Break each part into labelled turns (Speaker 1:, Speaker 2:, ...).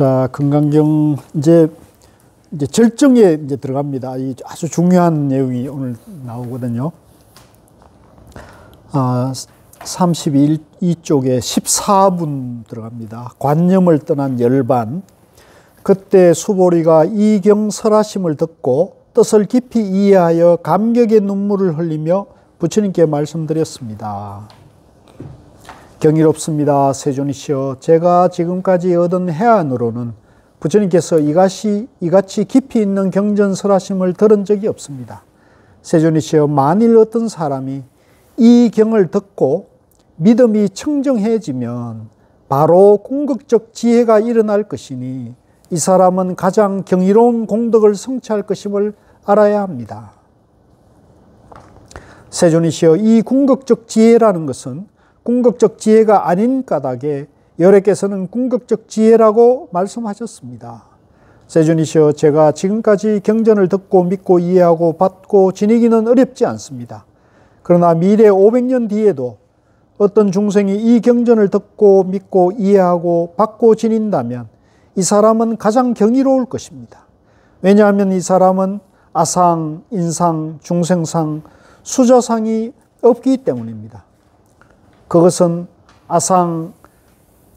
Speaker 1: 자, 금강경 이제 절정에 이제 들어갑니다. 이 아주 중요한 내용이 오늘 나오거든요. 32쪽에 14분 들어갑니다. 관념을 떠난 열반. 그때 수보리가 이 경 설하심을 듣고 뜻을 깊이 이해하여 감격의 눈물을 흘리며 부처님께 말씀드렸습니다. 경이롭습니다. 세존이시여, 제가 지금까지 얻은 해안으로는 부처님께서 이같이 깊이 있는 경전 설하심을 들은 적이 없습니다. 세존이시여, 만일 어떤 사람이 이 경을 듣고 믿음이 청정해지면 바로 궁극적 지혜가 일어날 것이니 이 사람은 가장 경이로운 공덕을 성취할 것임을 알아야 합니다. 세존이시여, 이 궁극적 지혜라는 것은 궁극적 지혜가 아닌 까닭에 여래께서는 궁극적 지혜라고 말씀하셨습니다. 세존이시여, 제가 지금까지 경전을 듣고 믿고 이해하고 받고 지니기는 어렵지 않습니다. 그러나 미래 500년 뒤에도 어떤 중생이 이 경전을 듣고 믿고 이해하고 받고 지닌다면 이 사람은 가장 경이로울 것입니다. 왜냐하면 이 사람은 아상, 인상, 중생상, 수저상이 없기 때문입니다. 그것은 아상은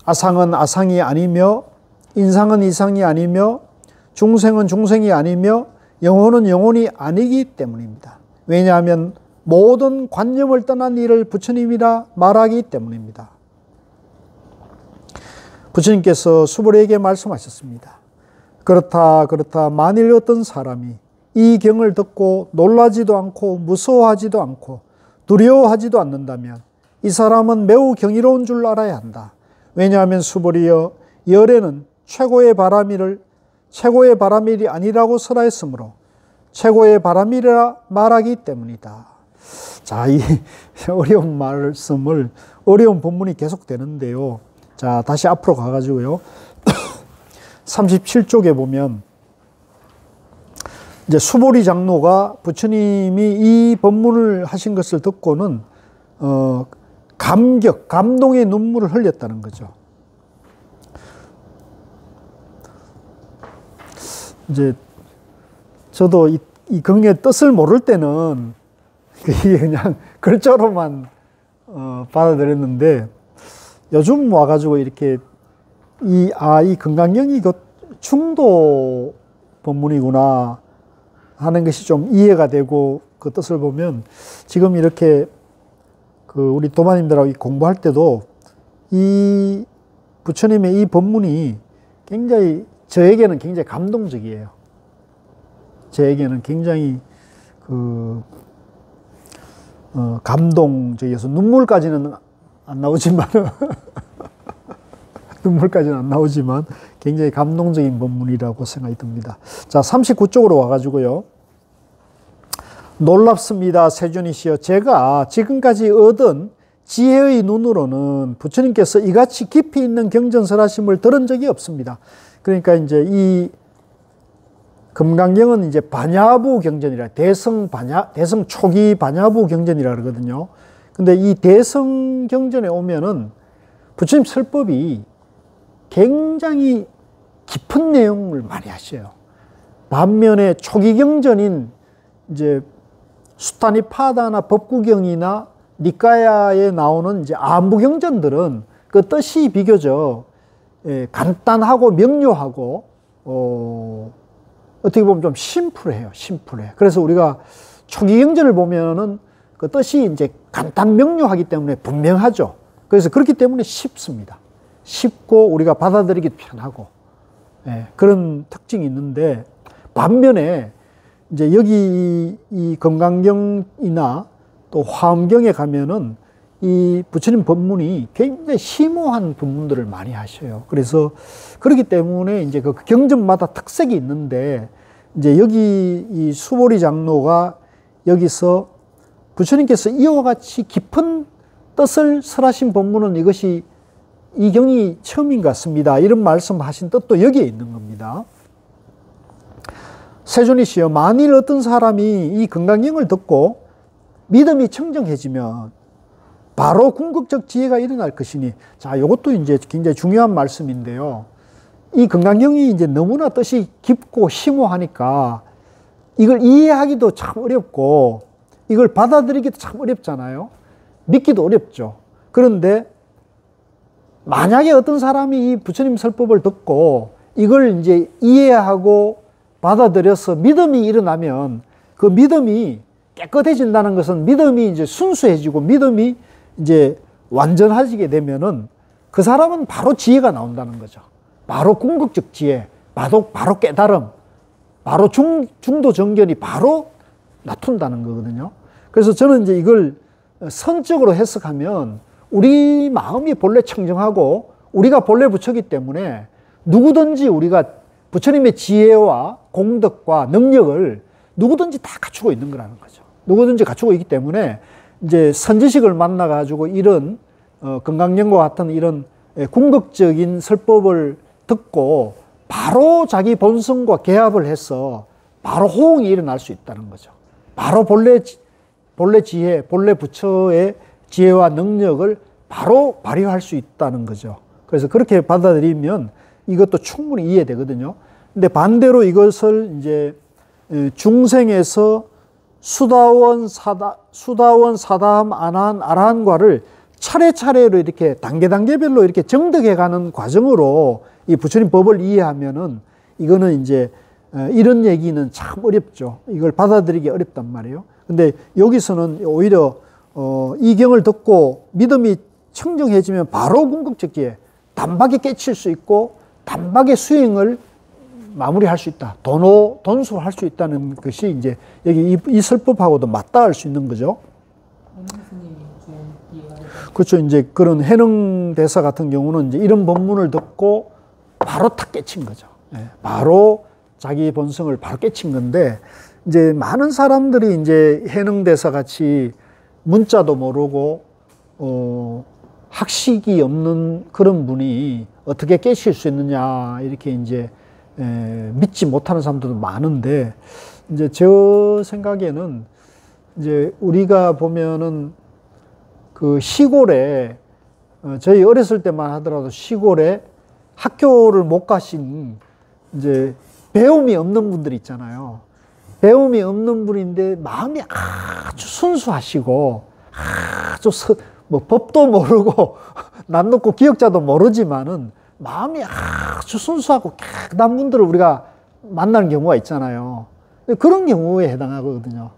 Speaker 1: 아상이 아니며, 인상은 이상이 아니며, 중생은 중생이 아니며, 영혼은 영혼이 아니기 때문입니다. 왜냐하면 모든 관념을 떠난 이를 부처님이라 말하기 때문입니다. 부처님께서 수보리에게 말씀하셨습니다. 그렇다 만일 어떤 사람이 이 경을 듣고 놀라지도 않고 무서워하지도 않고 두려워하지도 않는다면 이 사람은 매우 경이로운 줄 알아야 한다. 왜냐하면 수보리여, 열애는 최고의 바라밀이 아니라고 설하였으므로 최고의 바라밀이라 말하기 때문이다. 자, 이 어려운 말씀을, 어려운 본문이 계속되는데요. 자, 다시 앞으로 가가지고요. 37쪽에 보면 이제 수보리 장로가 부처님이 이 법문을 하신 것을 듣고는 감동의 눈물을 흘렸다는 거죠. 이제 저도 이 경의 뜻을 모를 때는 그냥 글자로만 받아들였는데 요즘 와가지고 이렇게 이 금강경이 충도 법문이구나 하는 것이 좀 이해가 되고, 그 뜻을 보면 지금 이렇게 우리 도마님들하고 공부할 때도 이 부처님의 이 법문이 굉장히 저에게는 굉장히 감동적이에요. 저에게는 굉장히 감동적이어서 눈물까지는 안 나오지만 굉장히 감동적인 법문이라고 생각이 듭니다. 자, 39쪽으로 와가지고요. 놀랍습니다. 세존이시여, 제가 지금까지 얻은 지혜의 눈으로는 부처님께서 이같이 깊이 있는 경전설하심을 들은 적이 없습니다. 그러니까 이제 이 금강경은 이제 반야부 경전이라, 대성 초기 반야부 경전이라 그러거든요. 근데 이 대성 경전에 오면은 부처님 설법이 굉장히 깊은 내용을 많이 하셔요. 반면에 초기 경전인 이제 수타니파다나 법구경이나 니까야에 나오는 이제 안부경전들은 그 뜻이 비교적 간단하고 명료하고 어떻게 보면 좀 심플해요. 그래서 우리가 초기 경전을 보면은 그 뜻이 이제 간단 명료하기 때문에 분명하죠. 그래서 그렇기 때문에 쉽습니다. 쉽고 우리가 받아들이기 편하고, 그런 특징이 있는데, 반면에 이제 여기 이 금강경이나 또 화엄경에 가면은 이 부처님 법문이 굉장히 심오한 법문들을 많이 하셔요. 그래서 그렇기 때문에 이제 그 경전마다 특색이 있는데, 이제 여기 이 수보리 장로가 여기서 부처님께서 이와 같이 깊은 뜻을 설하신 법문은 이 경이 처음인 것 같습니다. 이런 말씀하신 뜻도 여기에 있는 겁니다. 세존이시여, 만일 어떤 사람이 이 금강경을 듣고 믿음이 청정해지면 바로 궁극적 지혜가 일어날 것이니. 자, 이것도 이제 굉장히 중요한 말씀인데요. 이 건강경이 이제 너무나 뜻이 깊고 심오하니까 이걸 이해하기도 참 어렵고 이걸 받아들이기도 참 어렵잖아요. 믿기도 어렵죠. 그런데 만약에 어떤 사람이 이 부처님 설법을 듣고 이걸 이제 이해하고 받아들여서 믿음이 일어나면 그 믿음이 깨끗해진다는 것은 믿음이 이제 순수해지고 믿음이 이제 완전해지게 되면은 그 사람은 바로 지혜가 나온다는 거죠. 바로 궁극적 지혜, 바로 깨달음, 바로 중도 정견이 바로 나툰다는 거거든요. 그래서 저는 이제 이걸 선적으로 해석하면 우리 마음이 본래 청정하고 우리가 본래 부처기 때문에 누구든지 우리가 부처님의 지혜와 공덕과 능력을 누구든지 다 갖추고 있는 거라는 거죠. 누구든지 갖추고 있기 때문에 이제 선지식을 만나가지고 이런 건강령과 같은 이런 궁극적인 설법을 듣고 바로 자기 본성과 개합을 해서 바로 호응이 일어날 수 있다는 거죠. 바로 본래 지혜, 본래 부처의 지혜와 능력을 바로 발휘할 수 있다는 거죠. 그래서 그렇게 받아들이면 이것도 충분히 이해되거든요. 근데 반대로 이것을 이제 중생에서 수다원, 사다함, 아라한과를 차례차례로 이렇게 단계별로 이렇게 정득해가는 과정으로 이 부처님 법을 이해하면은 이거는 이제 이런 얘기는 참 어렵죠. 이걸 받아들이기 어렵단 말이에요. 근데 여기서는 오히려 이 경을 듣고 믿음이 청정해지면 바로 궁극적 지혜, 단박에 깨칠 수 있고 단박에 수행을 마무리할 수 있다. 돈수할 수 있다는 것이 이제 여기 이 설법하고도 맞닿을 수 있는 거죠. 그렇죠. 이제 그런 해능 대사 같은 경우는 이제 이런 법문을 듣고 바로 탁 깨친 거죠. 바로 자기 본성을 바로 깨친 건데 이제 많은 사람들이 이제 해능 대사 같이 문자도 모르고 학식이 없는 그런 분이 어떻게 깨칠 수 있느냐 이렇게 이제 믿지 못하는 사람들도 많은데 이제 저 생각에는 이제 우리가 보면은 그 시골에 저희 어렸을 때만 하더라도 시골에 학교를 못 가신 이제 배움이 없는 분들 있잖아요. 배움이 없는 분인데 마음이 아주 순수하시고 아주 뭐 법도 모르고 남 놓고 기억자도 모르지만은 마음이 아주 순수하고 깨끗한 분들을 우리가 만나는 경우가 있잖아요. 그런 경우에 해당하거든요.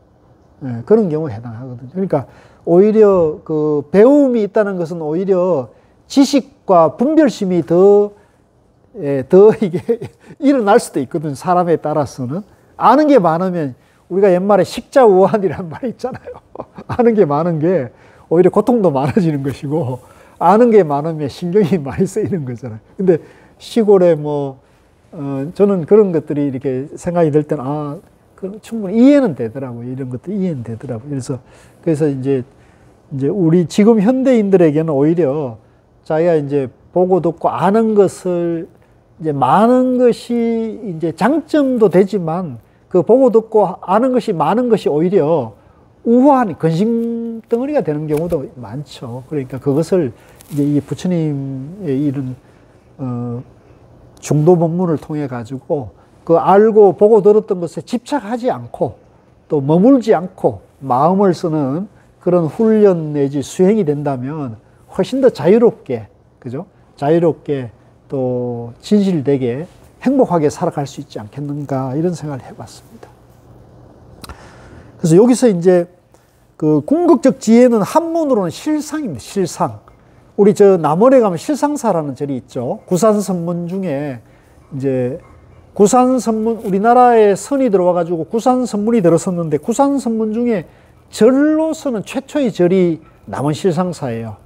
Speaker 1: 그런 경우에 해당하거든요. 그러니까 오히려 그 배움이 있다는 것은 오히려 지식과 분별심이 더 이게 일어날 수도 있거든요. 사람에 따라서는. 아는 게 많으면 우리가 옛말에 식자우환이라는 말이 있잖아요. 아는 게 많은 게 오히려 고통도 많아지는 것이고 아는 게 많으면 신경이 많이 쓰이는 거잖아요. 근데 시골에 저는 그런 것들이 이렇게 생각이 들 때는 충분히 이해는 되더라고요. 이런 것도 이해는 되더라고요. 그래서 이제 우리 지금 현대인들에게는 오히려 자기가 이제 보고 듣고 아는 것을 이제 많은 것이 이제 장점도 되지만 그 보고 듣고 아는 것이 많은 것이 오히려 우환, 근심덩어리가 되는 경우도 많죠. 그러니까 그것을 이제 이 부처님의 이런, 중도 법문을 통해 가지고 그 알고 보고 들었던 것에 집착하지 않고 또 머물지 않고 마음을 쓰는 그런 훈련 내지 수행이 된다면 훨씬 더 자유롭게, 그죠? 자유롭게 또 진실되게 행복하게 살아갈 수 있지 않겠는가 이런 생각을 해봤습니다. 그래서 여기서 이제 그 궁극적 지혜는 한문으로는 실상입니다. 실상. 우리 저 남원에 가면 실상사라는 절이 있죠. 구산선문 중에 이제 구산선문, 우리나라에 선이 들어와가지고 구산선문이 들어섰는데 구산선문 중에 절로서는 최초의 절이 남원 실상사예요.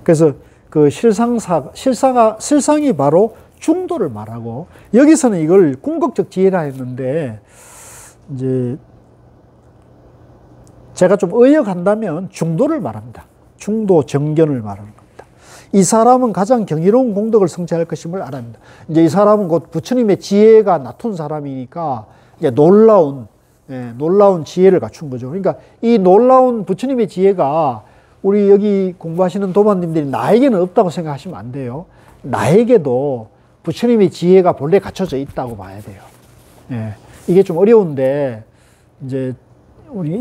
Speaker 1: 그래서 그 실상이 바로 중도를 말하고 여기서는 이걸 궁극적 지혜라 했는데 이제 제가 좀 의역한다면 중도를 말합니다. 중도 정견을 말하는 겁니다. 이 사람은 가장 경이로운 공덕을 성취할 것임을 알아야 합니다. 이제 이 사람은 곧 부처님의 지혜가 나툰 사람이니까 이제 놀라운 지혜를 갖춘 거죠. 그러니까 이 놀라운 부처님의 지혜가 우리 여기 공부하시는 도반님들이 나에게는 없다고 생각하시면 안 돼요. 나에게도 부처님의 지혜가 본래 갖춰져 있다고 봐야 돼요. 예. 이게 좀 어려운데, 이제, 우리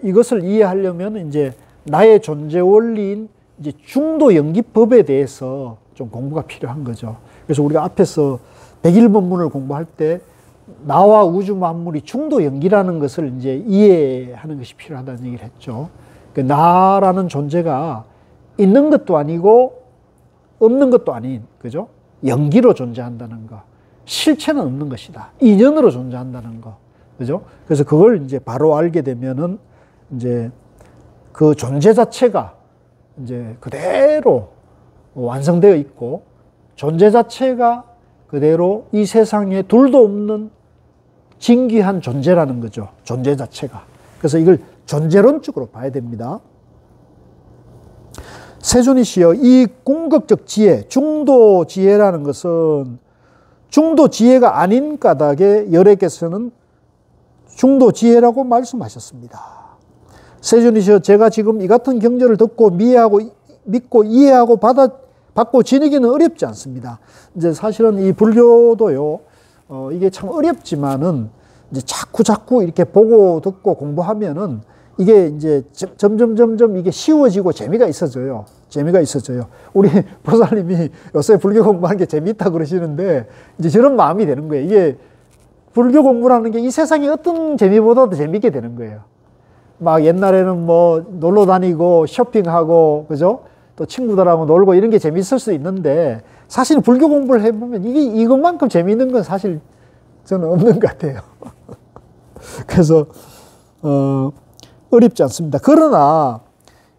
Speaker 1: 이것을 이해하려면 이제 나의 존재 원리인 이제 중도 연기법에 대해서 좀 공부가 필요한 거죠. 그래서 우리가 앞에서 101법문을 공부할 때 나와 우주 만물이 중도 연기라는 것을 이제 이해하는 것이 필요하다는 얘기를 했죠. 그 나라는 존재가 있는 것도 아니고 없는 것도 아닌, 그죠? 연기로 존재한다는 거. 실체는 없는 것이다. 인연으로 존재한다는 거. 그죠? 그래서 그걸 이제 바로 알게 되면은 이제 그 존재 자체가 이제 그대로 완성되어 있고 존재 자체가 그대로 이 세상에 둘도 없는 진귀한 존재라는 거죠. 존재 자체가. 그래서 이걸 존재론적으로 봐야 됩니다. 세존이시여, 이 궁극적 지혜, 중도 지혜라는 것은 중도 지혜가 아닌 까닭에 열애께서는 중도 지혜라고 말씀하셨습니다. 세존이시여, 제가 지금 이 같은 경전을 듣고 믿고 이해하고 받고 지니기는 어렵지 않습니다. 이제 사실은 이 불교도요, 이게 참 어렵지만은 이제 자꾸 이렇게 보고 듣고 공부하면은 이게 이제 점점 이게 쉬워지고 재미가 있어져요. 재미가 있어져요. 우리 보살님이 요새 불교 공부하는 게 재미있다 그러시는데 이제 저런 마음이 되는 거예요. 이게 불교 공부라는 게 이 세상의 어떤 재미보다도 재미있게 되는 거예요. 막 옛날에는 뭐 놀러 다니고 쇼핑하고, 그죠? 또 친구들하고 놀고 이런 게 재미있을 수 있는데 사실 불교 공부를 해보면 이것만큼 재미있는 건 사실 저는 없는 것 같아요. 그래서, 어렵지 않습니다. 그러나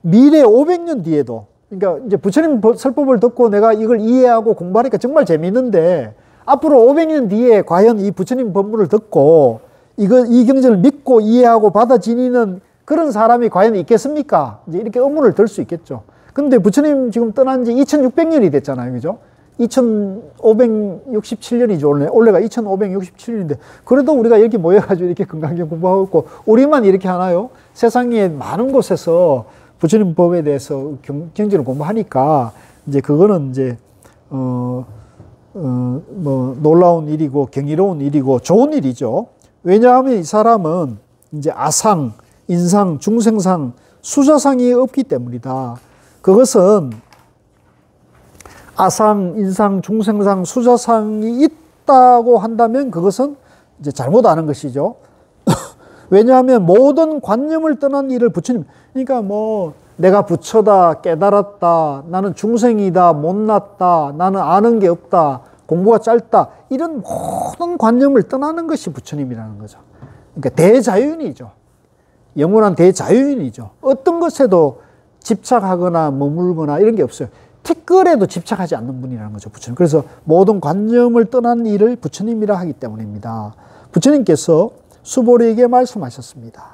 Speaker 1: 미래 500년 뒤에도, 그러니까 이제 부처님 설법을 듣고 내가 이걸 이해하고 공부하니까 정말 재미있는데 앞으로 500년 뒤에 과연 이 부처님 법문을 듣고 이 경전을 믿고 이해하고 받아 지니는 그런 사람이 과연 있겠습니까? 이제 이렇게 의문을 들 수 있겠죠. 근데 부처님 지금 떠난 지 2600년이 됐잖아요. 그죠? 2567년이죠. 올해가 2567년인데 그래도 우리가 이렇게 모여가지고 이렇게 건강경 공부하고 있고 우리만 이렇게 하나요? 세상에 많은 곳에서 부처님 법에 대해서 경전을 공부하니까 이제 그거는 이제 뭐 놀라운 일이고 경이로운 일이고 좋은 일이죠. 왜냐하면 이 사람은 이제 아상, 인상, 중생상, 수자상이 없기 때문이다. 그것은 아상, 인상, 중생상, 수자상이 있다고 한다면 그것은 이제 잘못 아는 것이죠. 왜냐하면 모든 관념을 떠난 일을 부처님, 그러니까 뭐 내가 부처다, 깨달았다, 나는 중생이다, 못났다, 나는 아는 게 없다, 공부가 짧다, 이런 모든 관념을 떠나는 것이 부처님이라는 거죠. 그러니까 대자유인이죠. 영원한 대자유인이죠. 어떤 것에도 집착하거나 머물거나 이런 게 없어요. 티끌에도 집착하지 않는 분이라는 거죠, 부처님. 그래서 모든 관념을 떠난 일을 부처님이라 하기 때문입니다. 부처님께서 수보리에게 말씀하셨습니다.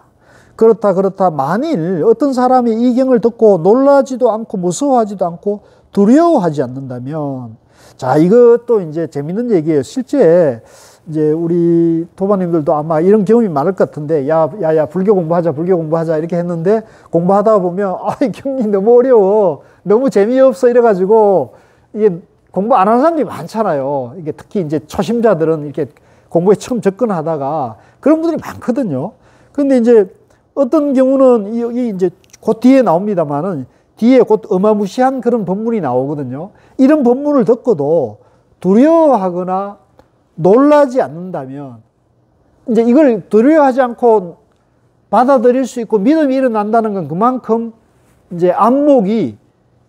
Speaker 1: 그렇다 만일 어떤 사람이 이 경을 듣고 놀라지도 않고 무서워하지도 않고 두려워하지 않는다면, 자, 이것도 이제 재밌는 얘기예요. 실제 이제 우리 도반님들도 아마 이런 경험이 많을 것 같은데, 야, 불교 공부하자 이렇게 했는데 공부하다 보면 이 경이 너무 어려워, 너무 재미없어 이래가지고 이게 공부 안 하는 사람들이 많잖아요. 이게 특히 이제 초심자들은 이렇게 공부에 처음 접근하다가 그런 분들이 많거든요. 근데 이제 어떤 경우는 여기 이제 곧 뒤에 나옵니다만은 뒤에 곧 어마무시한 그런 법문이 나오거든요. 이런 법문을 듣고도 두려워하거나 놀라지 않는다면, 이제 이걸 두려워하지 않고 받아들일 수 있고 믿음이 일어난다는 건 그만큼 이제 안목이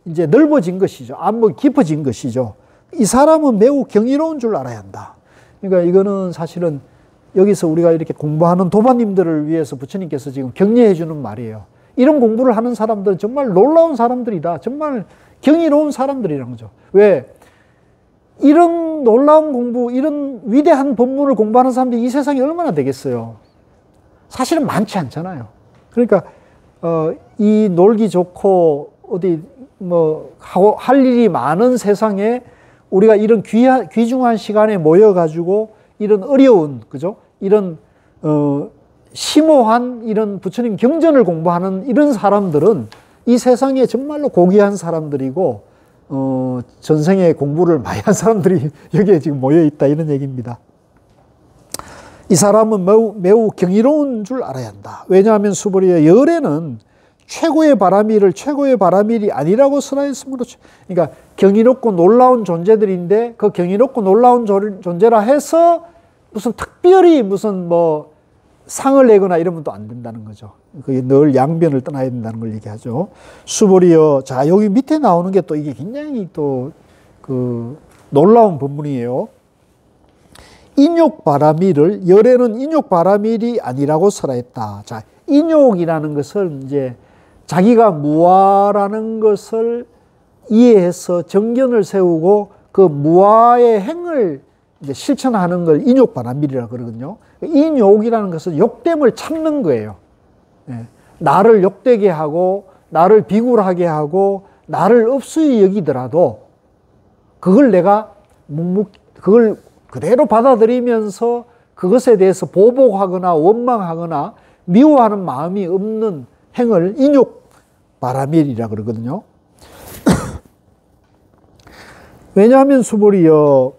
Speaker 1: 이제 넓어진 것이죠. 안목이 깊어진 것이죠. 이 사람은 매우 경이로운 줄 알아야 한다. 그러니까 이거는 사실은 여기서 우리가 이렇게 공부하는 도반님들을 위해서 부처님께서 지금 격려해 주는 말이에요. 이런 공부를 하는 사람들은 정말 놀라운 사람들이다. 정말 경이로운 사람들이라는 거죠. 왜? 이런 놀라운 공부, 이런 위대한 법문을 공부하는 사람들이 이 세상에 얼마나 되겠어요? 사실은 많지 않잖아요. 그러니까 이 놀기 좋고 어디 뭐 하고 할 일이 많은 세상에 우리가 이런 귀중한 시간에 모여가지고 이런 어려운, 그죠? 이런 심오한 이런 부처님 경전을 공부하는 이런 사람들은 이 세상에 정말로 고귀한 사람들이고 전생에 공부를 많이 한 사람들이 여기에 지금 모여 있다 이런 얘기입니다. 이 사람은 매우 경이로운 줄 알아야 한다. 왜냐하면 수보리여 열애는 최고의 바라밀이 아니라고 설하였으므로, 그러니까 경이롭고 놀라운 존재들인데 그 경이롭고 놀라운 존재라 해서 무슨 특별히 무슨 뭐 상을 내거나 이러면 또 안 된다는 거죠. 그게 늘 양변을 떠나야 된다는 걸 얘기하죠. 수보리여, 자, 여기 밑에 나오는 게 또 이게 굉장히 또 그 놀라운 본문이에요. 인욕바라밀을, 열애는 인욕바라밀이 아니라고 설하였다. 자, 인욕이라는 것을 이제 자기가 무아라는 것을 이해해서 정견을 세우고 그 무아의 행을 이제 실천하는 걸 인욕바라밀이라고 그러거든요. 인욕이라는 것은 욕됨을 참는 거예요. 예. 나를 욕되게 하고 나를 비굴하게 하고 나를 업수히 여기더라도 그걸 내가 그걸 그대로 받아들이면서 그것에 대해서 보복하거나 원망하거나 미워하는 마음이 없는 행을 인욕바라밀이라고 그러거든요. 왜냐하면 수보리여,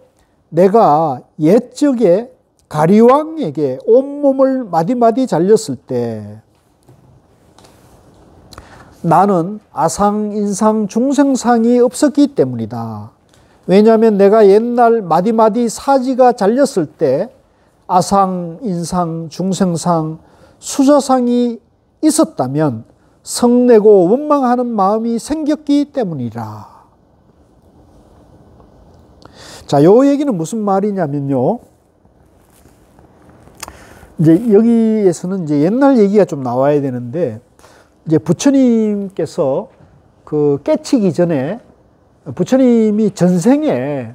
Speaker 1: 내가 옛적에 가리왕에게 온몸을 마디마디 잘렸을 때 나는 아상, 인상, 중생상이 없었기 때문이다. 왜냐하면 내가 옛날 마디마디 사지가 잘렸을 때 아상, 인상, 중생상, 수저상이 있었다면 성내고 원망하는 마음이 생겼기 때문이라. 자, 요 얘기는 무슨 말이냐면요. 이제 여기에서는 이제 옛날 얘기가 좀 나와야 되는데, 이제 부처님께서 그 깨치기 전에 부처님이 전생에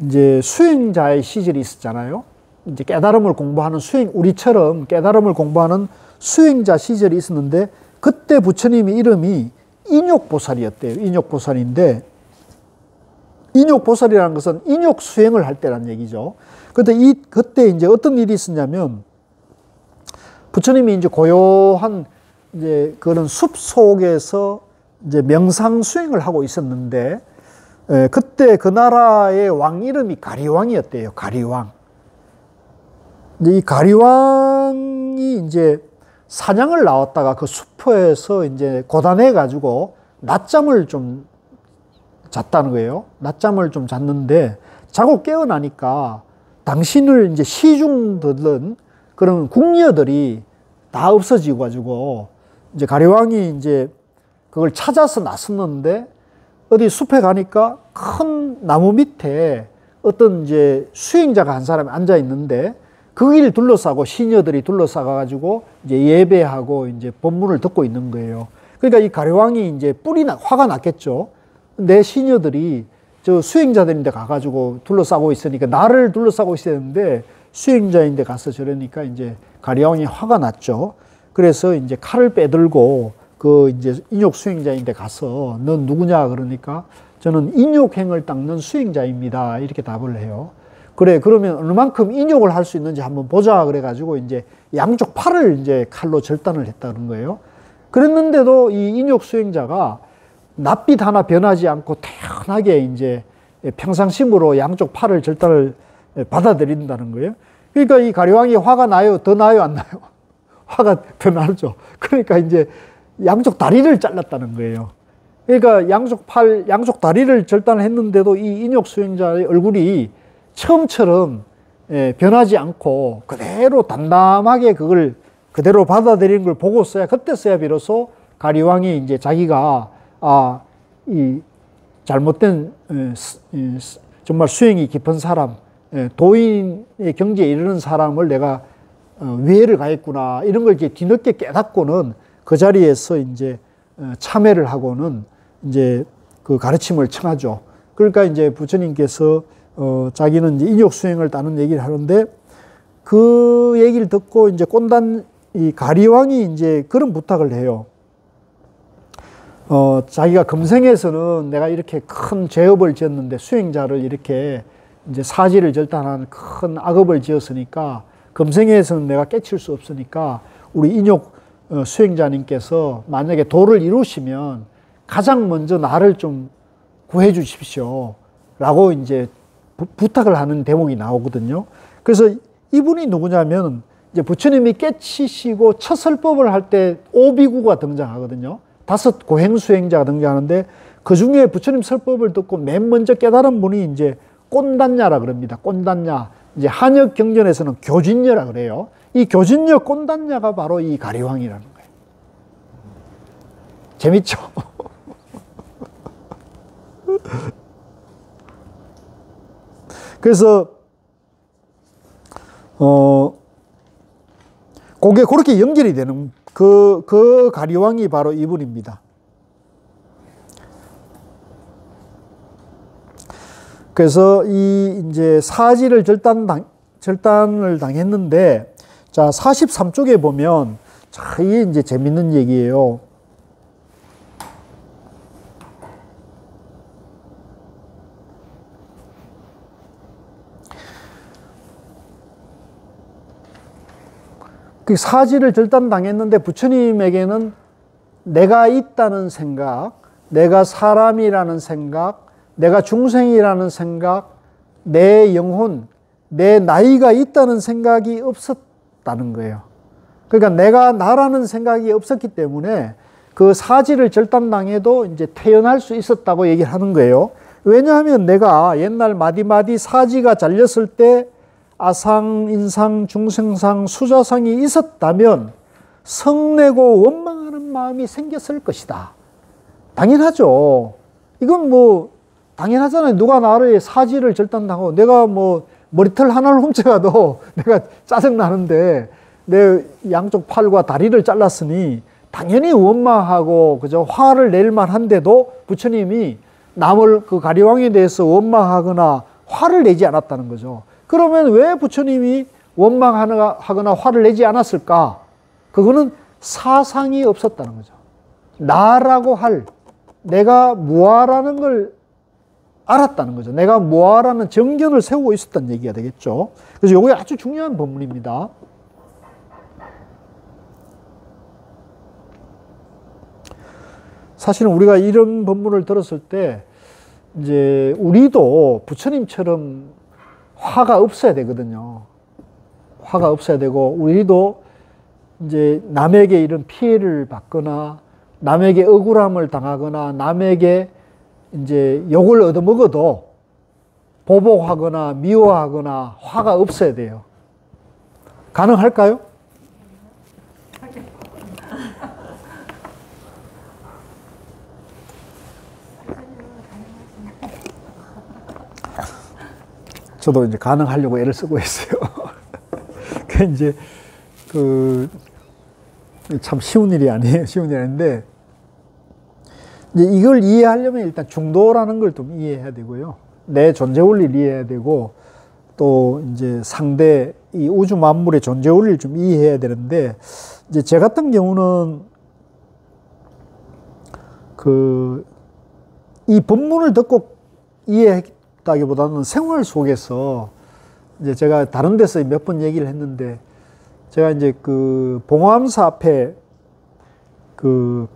Speaker 1: 이제 수행자의 시절이 있었잖아요. 이제 깨달음을 공부하는 우리처럼 깨달음을 공부하는 수행자 시절이 있었는데, 그때 부처님의 이름이 인욕보살이었대요. 인욕보살인데, 인욕보살이라는 것은 인욕 수행을 할 때라는 얘기죠. 그때 이제 어떤 일이 있었냐면, 부처님이 이제 고요한 이제 그런 숲 속에서 이제 명상 수행을 하고 있었는데, 그때 그 나라의 왕 이름이 가리왕이었대요. 가리왕. 이제 이 가리왕이 이제 사냥을 나왔다가 그 숲에서 이제 고단해 가지고 낮잠을 좀 잤다는 거예요. 낮잠을 좀 잤는데 자고 깨어나니까 당신을 이제 시중들은 그런 궁녀들이 다 없어지고 가지고 이제 가리왕이 이제 그걸 찾아서 나섰는데, 어디 숲에 가니까 큰 나무 밑에 어떤 이제 수행자가 한 사람이 앉아 있는데, 거기를 둘러싸고 시녀들이 둘러싸가 가지고 이제 예배하고 이제 법문을 듣고 있는 거예요. 그러니까 이 가리왕이 이제 화가 났겠죠. 내 시녀들이 저 수행자들인데 가가지고 둘러싸고 있으니까 나를 둘러싸고 있어야 되는데 수행자인데 가서 저러니까 이제 가리왕이 화가 났죠. 그래서 이제 칼을 빼들고 그 이제 인욕 수행자인데 가서 넌 누구냐 그러니까 저는 인욕행을 닦는 수행자입니다. 이렇게 답을 해요. 그래, 그러면 얼마만큼 인욕을 할 수 있는지 한번 보자 그래가지고 이제 양쪽 팔을 이제 칼로 절단을 했다는 거예요. 그랬는데도 이 인욕 수행자가 낯빛 하나 변하지 않고 태연하게 이제 평상심으로 양쪽 팔을 절단을 받아들인다는 거예요. 그러니까 이 가리왕이 화가 나요? 더 나요? 안 나요? 화가 더 나죠. 그러니까 이제 양쪽 다리를 잘랐다는 거예요. 그러니까 양쪽 다리를 절단을 했는데도 이 인욕 수행자의 얼굴이 처음처럼 변하지 않고 그대로 담담하게 그걸 그대로 받아들이는 걸 보고서야, 그때서야 비로소 가리왕이 이제 자기가 이 잘못된 정말 수행이 깊은 사람, 도인의 경지에 이르는 사람을 내가 위해를 가했구나, 이런 걸 이제 뒤늦게 깨닫고는 그 자리에서 이제 참회를 하고는 이제 그 가르침을 청하죠. 그러니까 이제 부처님께서 자기는 이제 인욕 수행을 따는 얘기를 하는데, 그 얘기를 듣고 이제 이 가리왕이 이제 그런 부탁을 해요. 자기가 금생에서는 내가 이렇게 큰 죄업을 지었는데, 수행자를 이렇게 이제 사지를 절단한 큰 악업을 지었으니까 금생에서는 내가 깨칠 수 없으니까 우리 인욕 수행자님께서 만약에 도를 이루시면 가장 먼저 나를 좀 구해 주십시오. 라고 이제 부탁을 하는 대목이 나오거든요. 그래서 이분이 누구냐면 이제 부처님이 깨치시고 첫 설법을 할 때 오비구가 등장하거든요. 5 고행수행자가 등장하는데 그 중에 부처님 설법을 듣고 맨 먼저 깨달은 분이 이제 꼰단냐라 그럽니다. 꼰단냐. 이제 한역 경전에서는 교진녀라 그래요. 이 교진녀 꼰단냐가 바로 이 가리왕이라는 거예요. 재밌죠? 그래서 그게 그렇게 연결이 되는 그 가리왕이 바로 이분입니다. 그래서 이 이제 사지를 절단을 당했는데, 자, 43쪽에 보면, 자, 이게 이제 재밌는 얘기예요. 그 사지를 절단당했는데 부처님에게는 내가 있다는 생각, 내가 사람이라는 생각, 내가 중생이라는 생각, 내 영혼, 내 나이가 있다는 생각이 없었다는 거예요. 그러니까 내가 나라는 생각이 없었기 때문에 그 사지를 절단당해도 이제 태어날 수 있었다고 얘기를 하는 거예요. 왜냐하면 내가 옛날 마디마디 사지가 잘렸을 때 아상, 인상, 중생상, 수자상이 있었다면 성내고 원망하는 마음이 생겼을 것이다. 당연하죠. 이건 뭐 당연하잖아요. 누가 나를 사지를 절단당하고 내가 뭐 머리털 하나를 훔쳐가도 내가 짜증나는데 내 양쪽 팔과 다리를 잘랐으니 당연히 원망하고 그저 화를 낼 만한데도 부처님이 남을 그 가리왕에 대해서 원망하거나 화를 내지 않았다는 거죠. 그러면 왜 부처님이 원망하거나 화를 내지 않았을까? 그거는 사상이 없었다는 거죠. 나라고 할, 내가 무아라는 걸 알았다는 거죠. 내가 무아라는 정견을 세우고 있었다는 얘기가 되겠죠. 그래서 이게 아주 중요한 법문입니다. 사실은 우리가 이런 법문을 들었을 때 이제 우리도 부처님처럼 화가 없어야 되거든요. 화가 없어야 되고 우리도 이제 남에게 이런 피해를 받거나 남에게 억울함을 당하거나 남에게 이제 욕을 얻어먹어도 보복하거나 미워하거나 화가 없어야 돼요. 가능할까요? 저도 이제 가능하려고 애를 쓰고 있어요. 그 이제 참 쉬운 일이 아니에요. 쉬운 일이 아닌데 이제 이걸 이해하려면 일단 중도라는 걸 좀 이해해야 되고요. 내 존재 원리를 이해해야 되고 또 이제 상대 이 우주 만물의 존재 원리를 좀 이해해야 되는데 이제 제 같은 경우는 이 법문을 듣고 이해했다기보다는 생활 속에서 이제 제가 다른 데서 몇 번 얘기를 했는데 제가 이제 그 봉암사 앞에 그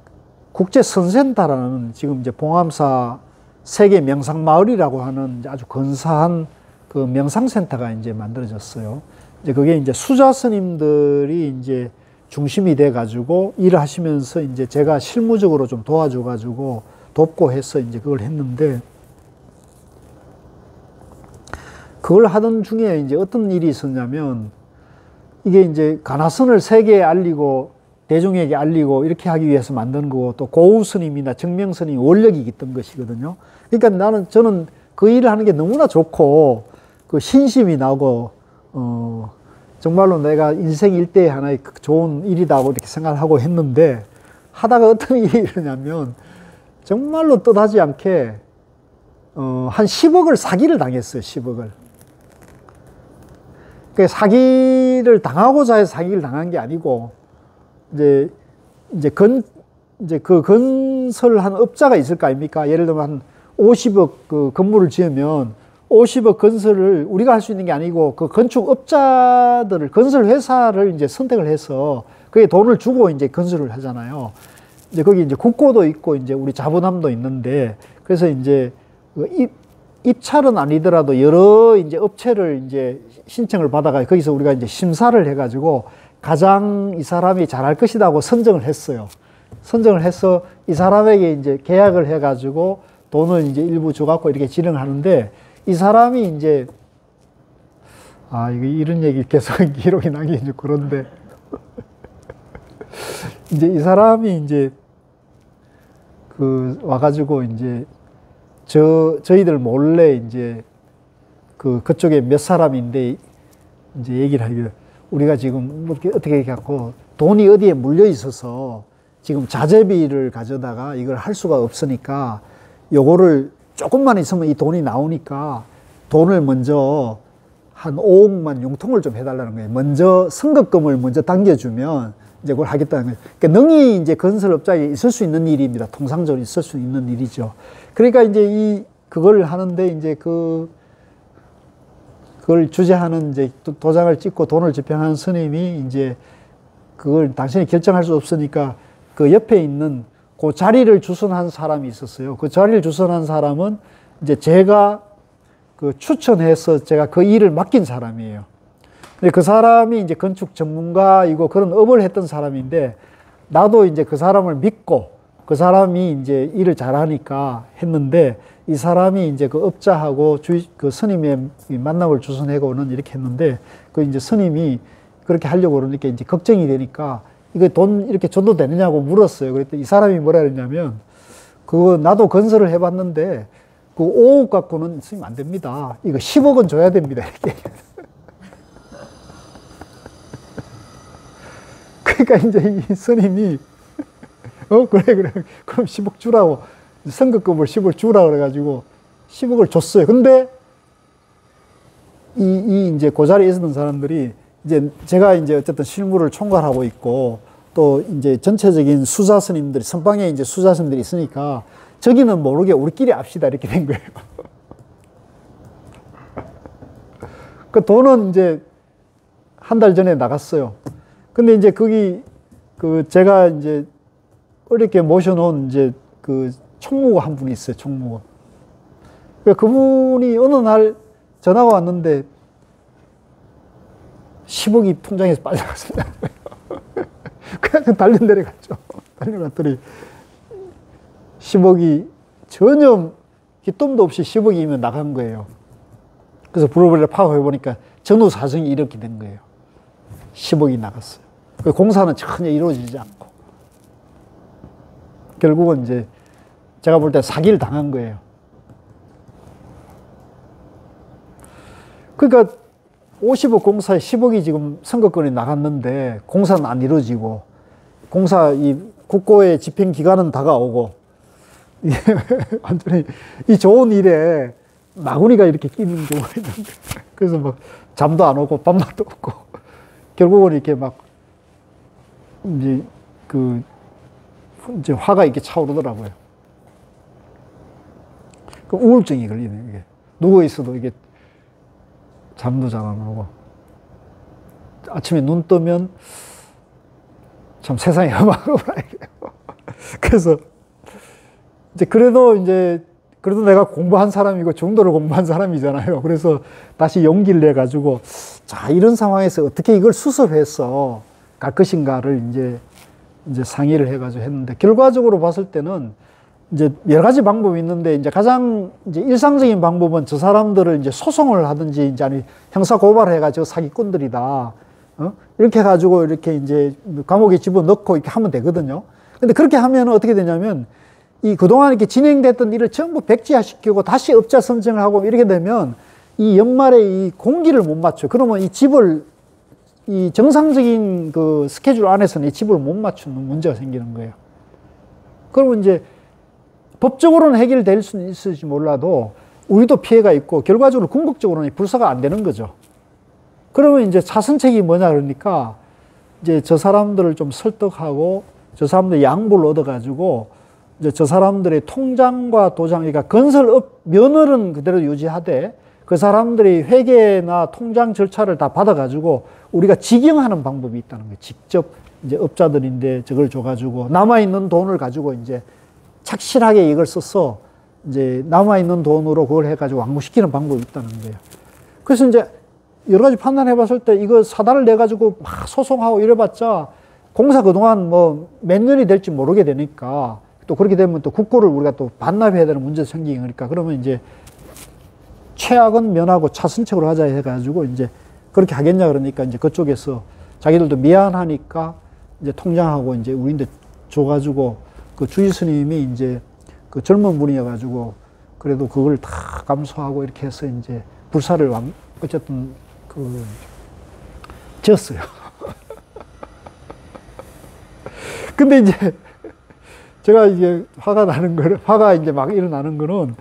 Speaker 1: 국제선센터라는 지금 이제 봉암사 세계 명상마을이라고 하는 아주 근사한 그 명상센터가 이제 만들어졌어요. 이제 그게 이제 수자 스님들이 이제 중심이 돼 가지고 일을 하시면서 이제 제가 실무적으로 좀 도와줘 가지고 돕고 해서 이제 그걸 했는데 그걸 하던 중에 이제 어떤 일이 있었냐면 이게 이제 가나선을 세계에 알리고 대중에게 알리고 이렇게 하기 위해서 만든 거고 또 고우 스님이나 정명 스님이 원력이 있던 것이거든요. 그러니까 저는 그 일을 하는 게 너무나 좋고 그 신심이 나고 정말로 내가 인생 일대의 하나의 좋은 일이다고 이렇게 생각을 하고 했는데 하다가 어떤 일이 일어나면 정말로 뜻하지 않게 한 10억을 사기를 당했어요. 10억을. 그 사기를 당하고자 해서 사기를 당한 게 아니고 이제 그 건설한 업자가 있을 거 아닙니까? 예를 들면 한 50억 그 건물을 지으면 50억 건설을 우리가 할 수 있는 게 아니고 그 건축 업자들을 건설 회사를 이제 선택을 해서 그게 돈을 주고 이제 건설을 하잖아요. 이제 거기 이제 국고도 있고 이제 우리 자본함도 있는데 그래서 이제 입찰은 아니더라도 여러 이제 업체를 이제 신청을 받아가 거기서 우리가 이제 심사를 해가지고 가장 이 사람이 잘할 것이다 하고 선정을 했어요. 선정을 해서 이 사람에게 이제 계약을 해가지고 돈을 이제 일부 줘갖고 이렇게 진행하는데 이 사람이 이제 이거 이런 얘기 계속 기록이 나기 좀 그런데 이제 이 사람이 이제 와가지고 이제 저희들 몰래 이제 그쪽에 몇 사람인데 이제 얘기를 하기를 우리가 지금 어떻게 해갖고 돈이 어디에 물려 있어서 지금 자재비를 가져다가 이걸 할 수가 없으니까 요거를 조금만 있으면 이 돈이 나오니까 돈을 먼저 한 5억만 융통을 좀 해달라는 거예요. 먼저 선급금을 먼저 당겨주면 이제 그걸 하겠다는 거예요. 그러니까 능히 이제 건설업자에 있을 수 있는 일입니다. 통상적으로 있을 수 있는 일이죠. 그러니까 이제 그걸 하는데 이제 그걸 주재하는 이제 도장을 찍고 돈을 집행하는 스님이 이제 그걸 당신이 결정할 수 없으니까 그 옆에 있는 그 자리를 주선한 사람이 있었어요. 그 자리를 주선한 사람은 이제 제가 추천해서 제가 그 일을 맡긴 사람이에요. 근데 그 사람이 이제 건축 전문가이고 그런 업을 했던 사람인데 나도 이제 그 사람을 믿고 그 사람이 이제 일을 잘하니까 했는데 이 사람이 이제 그 업자하고 그 스님의 만남을 주선하고는 이렇게 했는데 그 이제 스님이 그렇게 하려고 그러니까 이제 걱정이 되니까 이거 돈 이렇게 줘도 되느냐고 물었어요. 그랬더니 이 사람이 뭐라 그랬냐면 그거 나도 건설을 해봤는데 그 5억 갖고는 스님 안 됩니다. 이거 10억은 줘야 됩니다. 이렇게. 그러니까 이제 이 스님이 그래 그럼 10억 주라고 선급금을 10억 주라 그래가지고 10억을 줬어요. 근데 이제 그 자리에 있었던 사람들이 이제 제가 이제 어쨌든 실무를 총괄하고 있고 또 이제 전체적인 수자 스님들이 선방에 이제 수자 스님들이 있으니까 저기는 모르게 우리끼리 합시다 이렇게 된 거예요. 그 돈은 이제 한 달 전에 나갔어요. 근데 이제 거기 제가 이제 어렵게 모셔놓은 이제 총무가 한 분이 있어요. 총무가. 그분이 어느 날 전화가 왔는데 10억이 통장에서 빠져나갔습니다. 그냥 달려 내려갔죠. 달려갔더니 10억이 전혀 기쁨도 없이 10억이면 나간 거예요. 그래서 불어버려 파악해보니까 전후 사정이 이렇게 된 거예요. 10억이 나갔어요. 공사는 전혀 이루어지지 않고. 결국은 이제 제가 볼 때 사기를 당한 거예요. 그러니까 50억 공사에 10억이 지금 선거권이 나갔는데 공사는 안 이루어지고 국고의 집행기간은 다가오고 완전히 이 좋은 일에 마구니가 이렇게 끼는 경우가 있는데 그래서 막 잠도 안 오고 밥맛도 없고 결국은 이렇게 막 이제 화가 이렇게 차오르더라고요. 그 우울증이 걸리네요. 이게 누워 있어도 이게 잠도 잘 안 오고 아침에 눈 뜨면 참 세상이 험하구나. 그래서 이제 그래도 내가 공부한 사람이고 중도를 공부한 사람이잖아요. 그래서 다시 용기를 내 가지고 자 이런 상황에서 어떻게 이걸 수습해서 갈 것인가를 이제 상의를 해가지고 했는데 결과적으로 봤을 때는 이제 여러 가지 방법이 있는데 이제 가장 이제 일상적인 방법은 저 사람들을 이제 소송을 하든지 이제 아니 형사 고발해가지고 사기꾼들이다. 이렇게 해가지고 이렇게 이제 감옥에 집어넣고 이렇게 하면 되거든요. 근데 그렇게 하면 어떻게 되냐면 이 그동안 이렇게 진행됐던 일을 전부 백지화시키고 다시 업자 선정을 하고 이렇게 되면 이 연말에 이 공기를 못 맞춰. 그러면 이 정상적인 그 스케줄 안에서는 이 집을 못 맞추는 문제가 생기는 거예요. 그러면 이제 법적으로는 해결될 수는 있을지 몰라도 우리도 피해가 있고 결과적으로 궁극적으로는 불사가 안 되는 거죠. 그러면 이제 차선책이 뭐냐 그러니까 이제 저 사람들을 좀 설득하고 저 사람들 양보를 얻어가지고 이제 저 사람들의 통장과 도장, 그러니까 건설업 면허는 그대로 유지하되 그 사람들이 회계나 통장 절차를 다 받아가지고 우리가 직영하는 방법이 있다는 거예요. 직접 이제 업자들인데 저걸 줘가지고 남아있는 돈을 가지고 이제 착실하게 이걸 써서 이제 남아있는 돈으로 그걸 해가지고 완공시키는 방법이 있다는 거예요. 그래서 이제 여러 가지 판단해 봤을 때 이거 사단을 내가지고 막 소송하고 이래봤자 공사 그동안 뭐 몇 년이 될지 모르게 되니까 또 그렇게 되면 또 국고를 우리가 또 반납해야 되는 문제도 생기니까 그러니까 그러면 이제 최악은 면하고 차선책으로 하자 해가지고 이제 그렇게 하겠냐 그러니까 이제 그쪽에서 자기들도 미안하니까 이제 통장하고 이제 우리한테 줘가지고 그 주의 스님이 이제 그 젊은 분이어가지고 그래도 그걸 다 감수하고 이렇게 해서 이제 불사를 어쨌든 그 지었어요. 근데 이제 제가 이제 화가 이제 막 일어나는 거는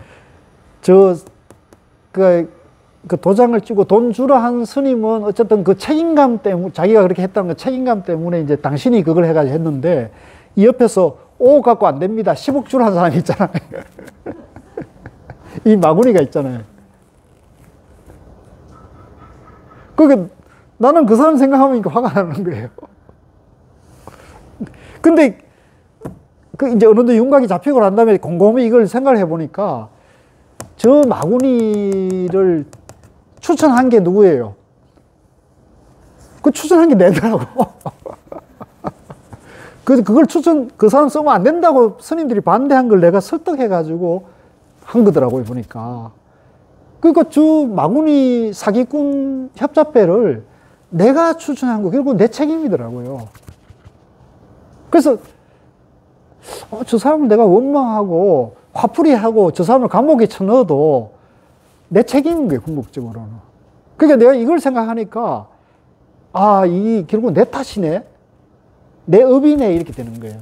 Speaker 1: 그 도장을 찍고 돈 주라 한 스님은 어쨌든 그 책임감 때문에 자기가 그렇게 했다는 그 책임감 때문에 이제 당신이 그걸 해가지고 했는데 이 옆에서 5억 갖고 안 됩니다. 10억 주라 한 사람이 있잖아요. 이 마구니가 있잖아요. 그러니까 나는 그 사람 생각하면 화가 나는 거예요. 근데 그 이제 어느 정도 윤곽이 잡히고 난 다음에 곰곰이 이걸 생각을 해보니까 저 마구니를 추천한 게 누구예요? 그 추천한 게 내더라고. 그걸 그 사람 쓰면 안 된다고 스님들이 반대한 걸 내가 설득해가지고 한 거더라고요, 보니까. 그러니까 저 마구니 사기꾼 협잡배를 내가 추천한 거, 결국 내 책임이더라고요. 그래서, 저 사람을 내가 원망하고, 화풀이하고, 저 사람을 감옥에 쳐넣어도 내 책임인 거예요, 궁극적으로는. 그러니까 내가 이걸 생각하니까, 이 결국 내 탓이네? 내 업이네? 이렇게 되는 거예요.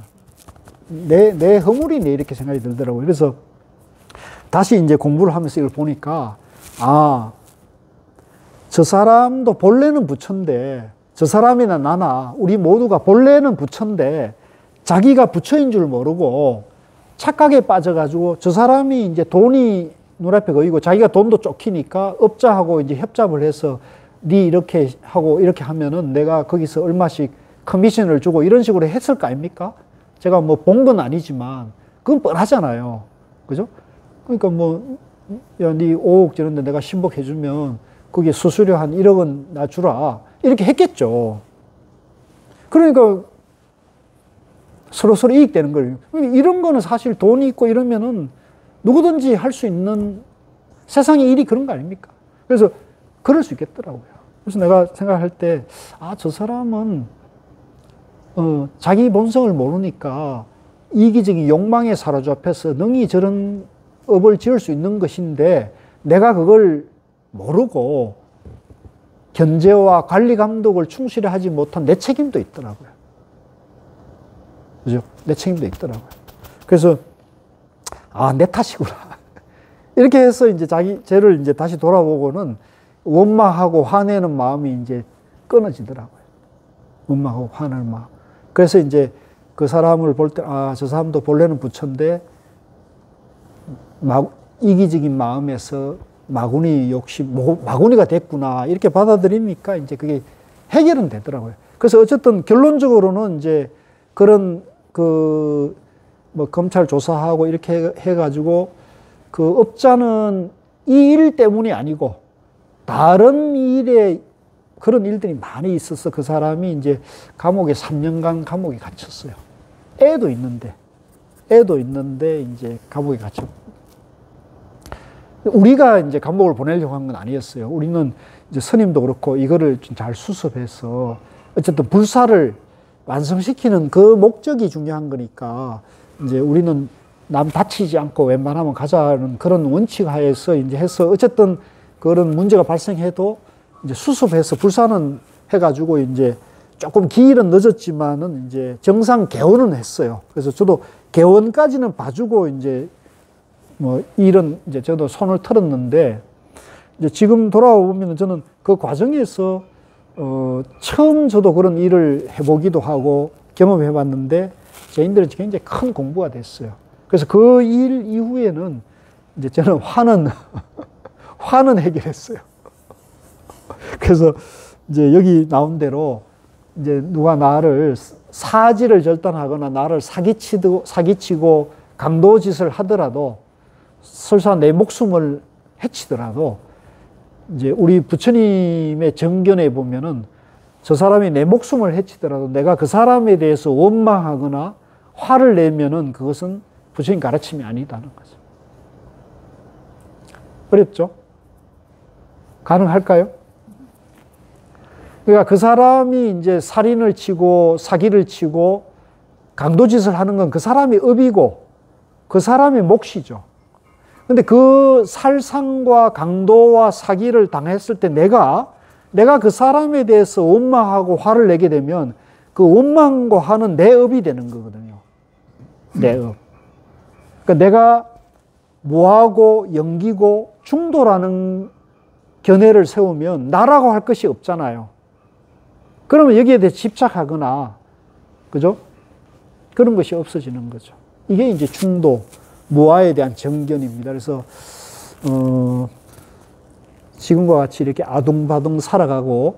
Speaker 1: 내 허물이네? 이렇게 생각이 들더라고요. 그래서 다시 이제 공부를 하면서 이걸 보니까, 저 사람도 본래는 부처인데, 저 사람이나 나나, 우리 모두가 본래는 부처인데, 자기가 부처인 줄 모르고 착각에 빠져가지고 저 사람이 이제 돈이 눈앞에 거이고 자기가 돈도 쫓기니까 업자하고 이제 협잡을 해서 네 이렇게 하고 이렇게 하면은 내가 거기서 얼마씩 커미션을 주고 이런 식으로 했을 거 아닙니까? 제가 뭐 본 건 아니지만 그건 뻔하잖아요. 그죠? 그러니까 뭐, 야, 네 5억 주는데 내가 10억 해주면 거기에 수수료 한 1억은 나 주라. 이렇게 했겠죠. 그러니까 서로 이익되는 거예요. 이런 거는 사실 돈이 있고 이러면은 누구든지 할 수 있는 세상의 일이 그런 거 아닙니까? 그래서 그럴 수 있겠더라고요. 그래서 내가 생각할 때, 저 사람은, 자기 본성을 모르니까 이기적인 욕망에 사로잡혀서 능히 저런 업을 지을 수 있는 것인데 내가 그걸 모르고 견제와 관리 감독을 충실히 하지 못한 내 책임도 있더라고요. 그죠? 내 책임도 있더라고요. 그래서, 내 탓이구나. 이렇게 해서 이제 쟤를 이제 다시 돌아보고는 원망하고 화내는 마음이 이제 끊어지더라고요. 원망하고 화내는 마음. 그래서 이제 그 사람을 볼 때, 저 사람도 본래는 부처인데, 이기적인 마음에서 마구니 욕심, 마구니가 됐구나. 이렇게 받아들이니까 이제 그게 해결은 되더라고요. 그래서 어쨌든 결론적으로는 이제 그런 뭐 검찰 조사하고 이렇게 해가지고 그 업자는 이 일 때문이 아니고 다른 일에 그런 일들이 많이 있어서 그 사람이 이제 감옥에 3년간 감옥에 갇혔어요. 애도 있는데 이제 감옥에 갇혔고. 우리가 이제 감옥을 보내려고 한 건 아니었어요. 우리는 이제 스님도 그렇고 이거를 좀 잘 수습해서 어쨌든 불사를 완성시키는 그 목적이 중요한 거니까 이제 우리는 남 다치지 않고 웬만하면 가자는 그런 원칙 하에서 이제 해서 어쨌든 그런 문제가 발생해도 이제 수습해서 불사는 해가지고 이제 조금 기일은 늦었지만은 이제 정상 개원은 했어요. 그래서 저도 개원까지는 봐주고 이제 뭐 일은 이제 저도 손을 털었는데 이제 지금 돌아보면 저는 그 과정에서 처음 저도 그런 일을 해보기도 하고 경험해 봤는데 저희들은 굉장히 큰 공부가 됐어요. 그래서 그 일 이후에는 이제 저는 화는 해결했어요. 그래서 이제 여기 나온 대로 이제 누가 나를 사지를 절단하거나 나를 사기치고 강도짓을 하더라도 설사 내 목숨을 해치더라도 이제 우리 부처님의 정견에 보면은 저 사람이 내 목숨을 해치더라도 내가 그 사람에 대해서 원망하거나 화를 내면은 그것은 부처님 가르침이 아니다는 거죠. 어렵죠? 가능할까요? 그러니까 그 사람이 이제 살인을 치고 사기를 치고 강도짓을 하는 건 그 사람이 업이고 그 사람의 몫이죠. 근데 그 살상과 강도와 사기를 당했을 때 내가 그 사람에 대해서 원망하고 화를 내게 되면 그 원망과 화는 내 업이 되는 거거든요. 내 업. 그러니까 내가 무하고 영기고 중도라는 견해를 세우면 나라고 할 것이 없잖아요. 그러면 여기에 대해 집착하거나, 그죠? 그런 것이 없어지는 거죠. 이게 이제 중도, 무아에 대한 정견입니다. 그래서, 지금과 같이 이렇게 아둥바둥 살아가고,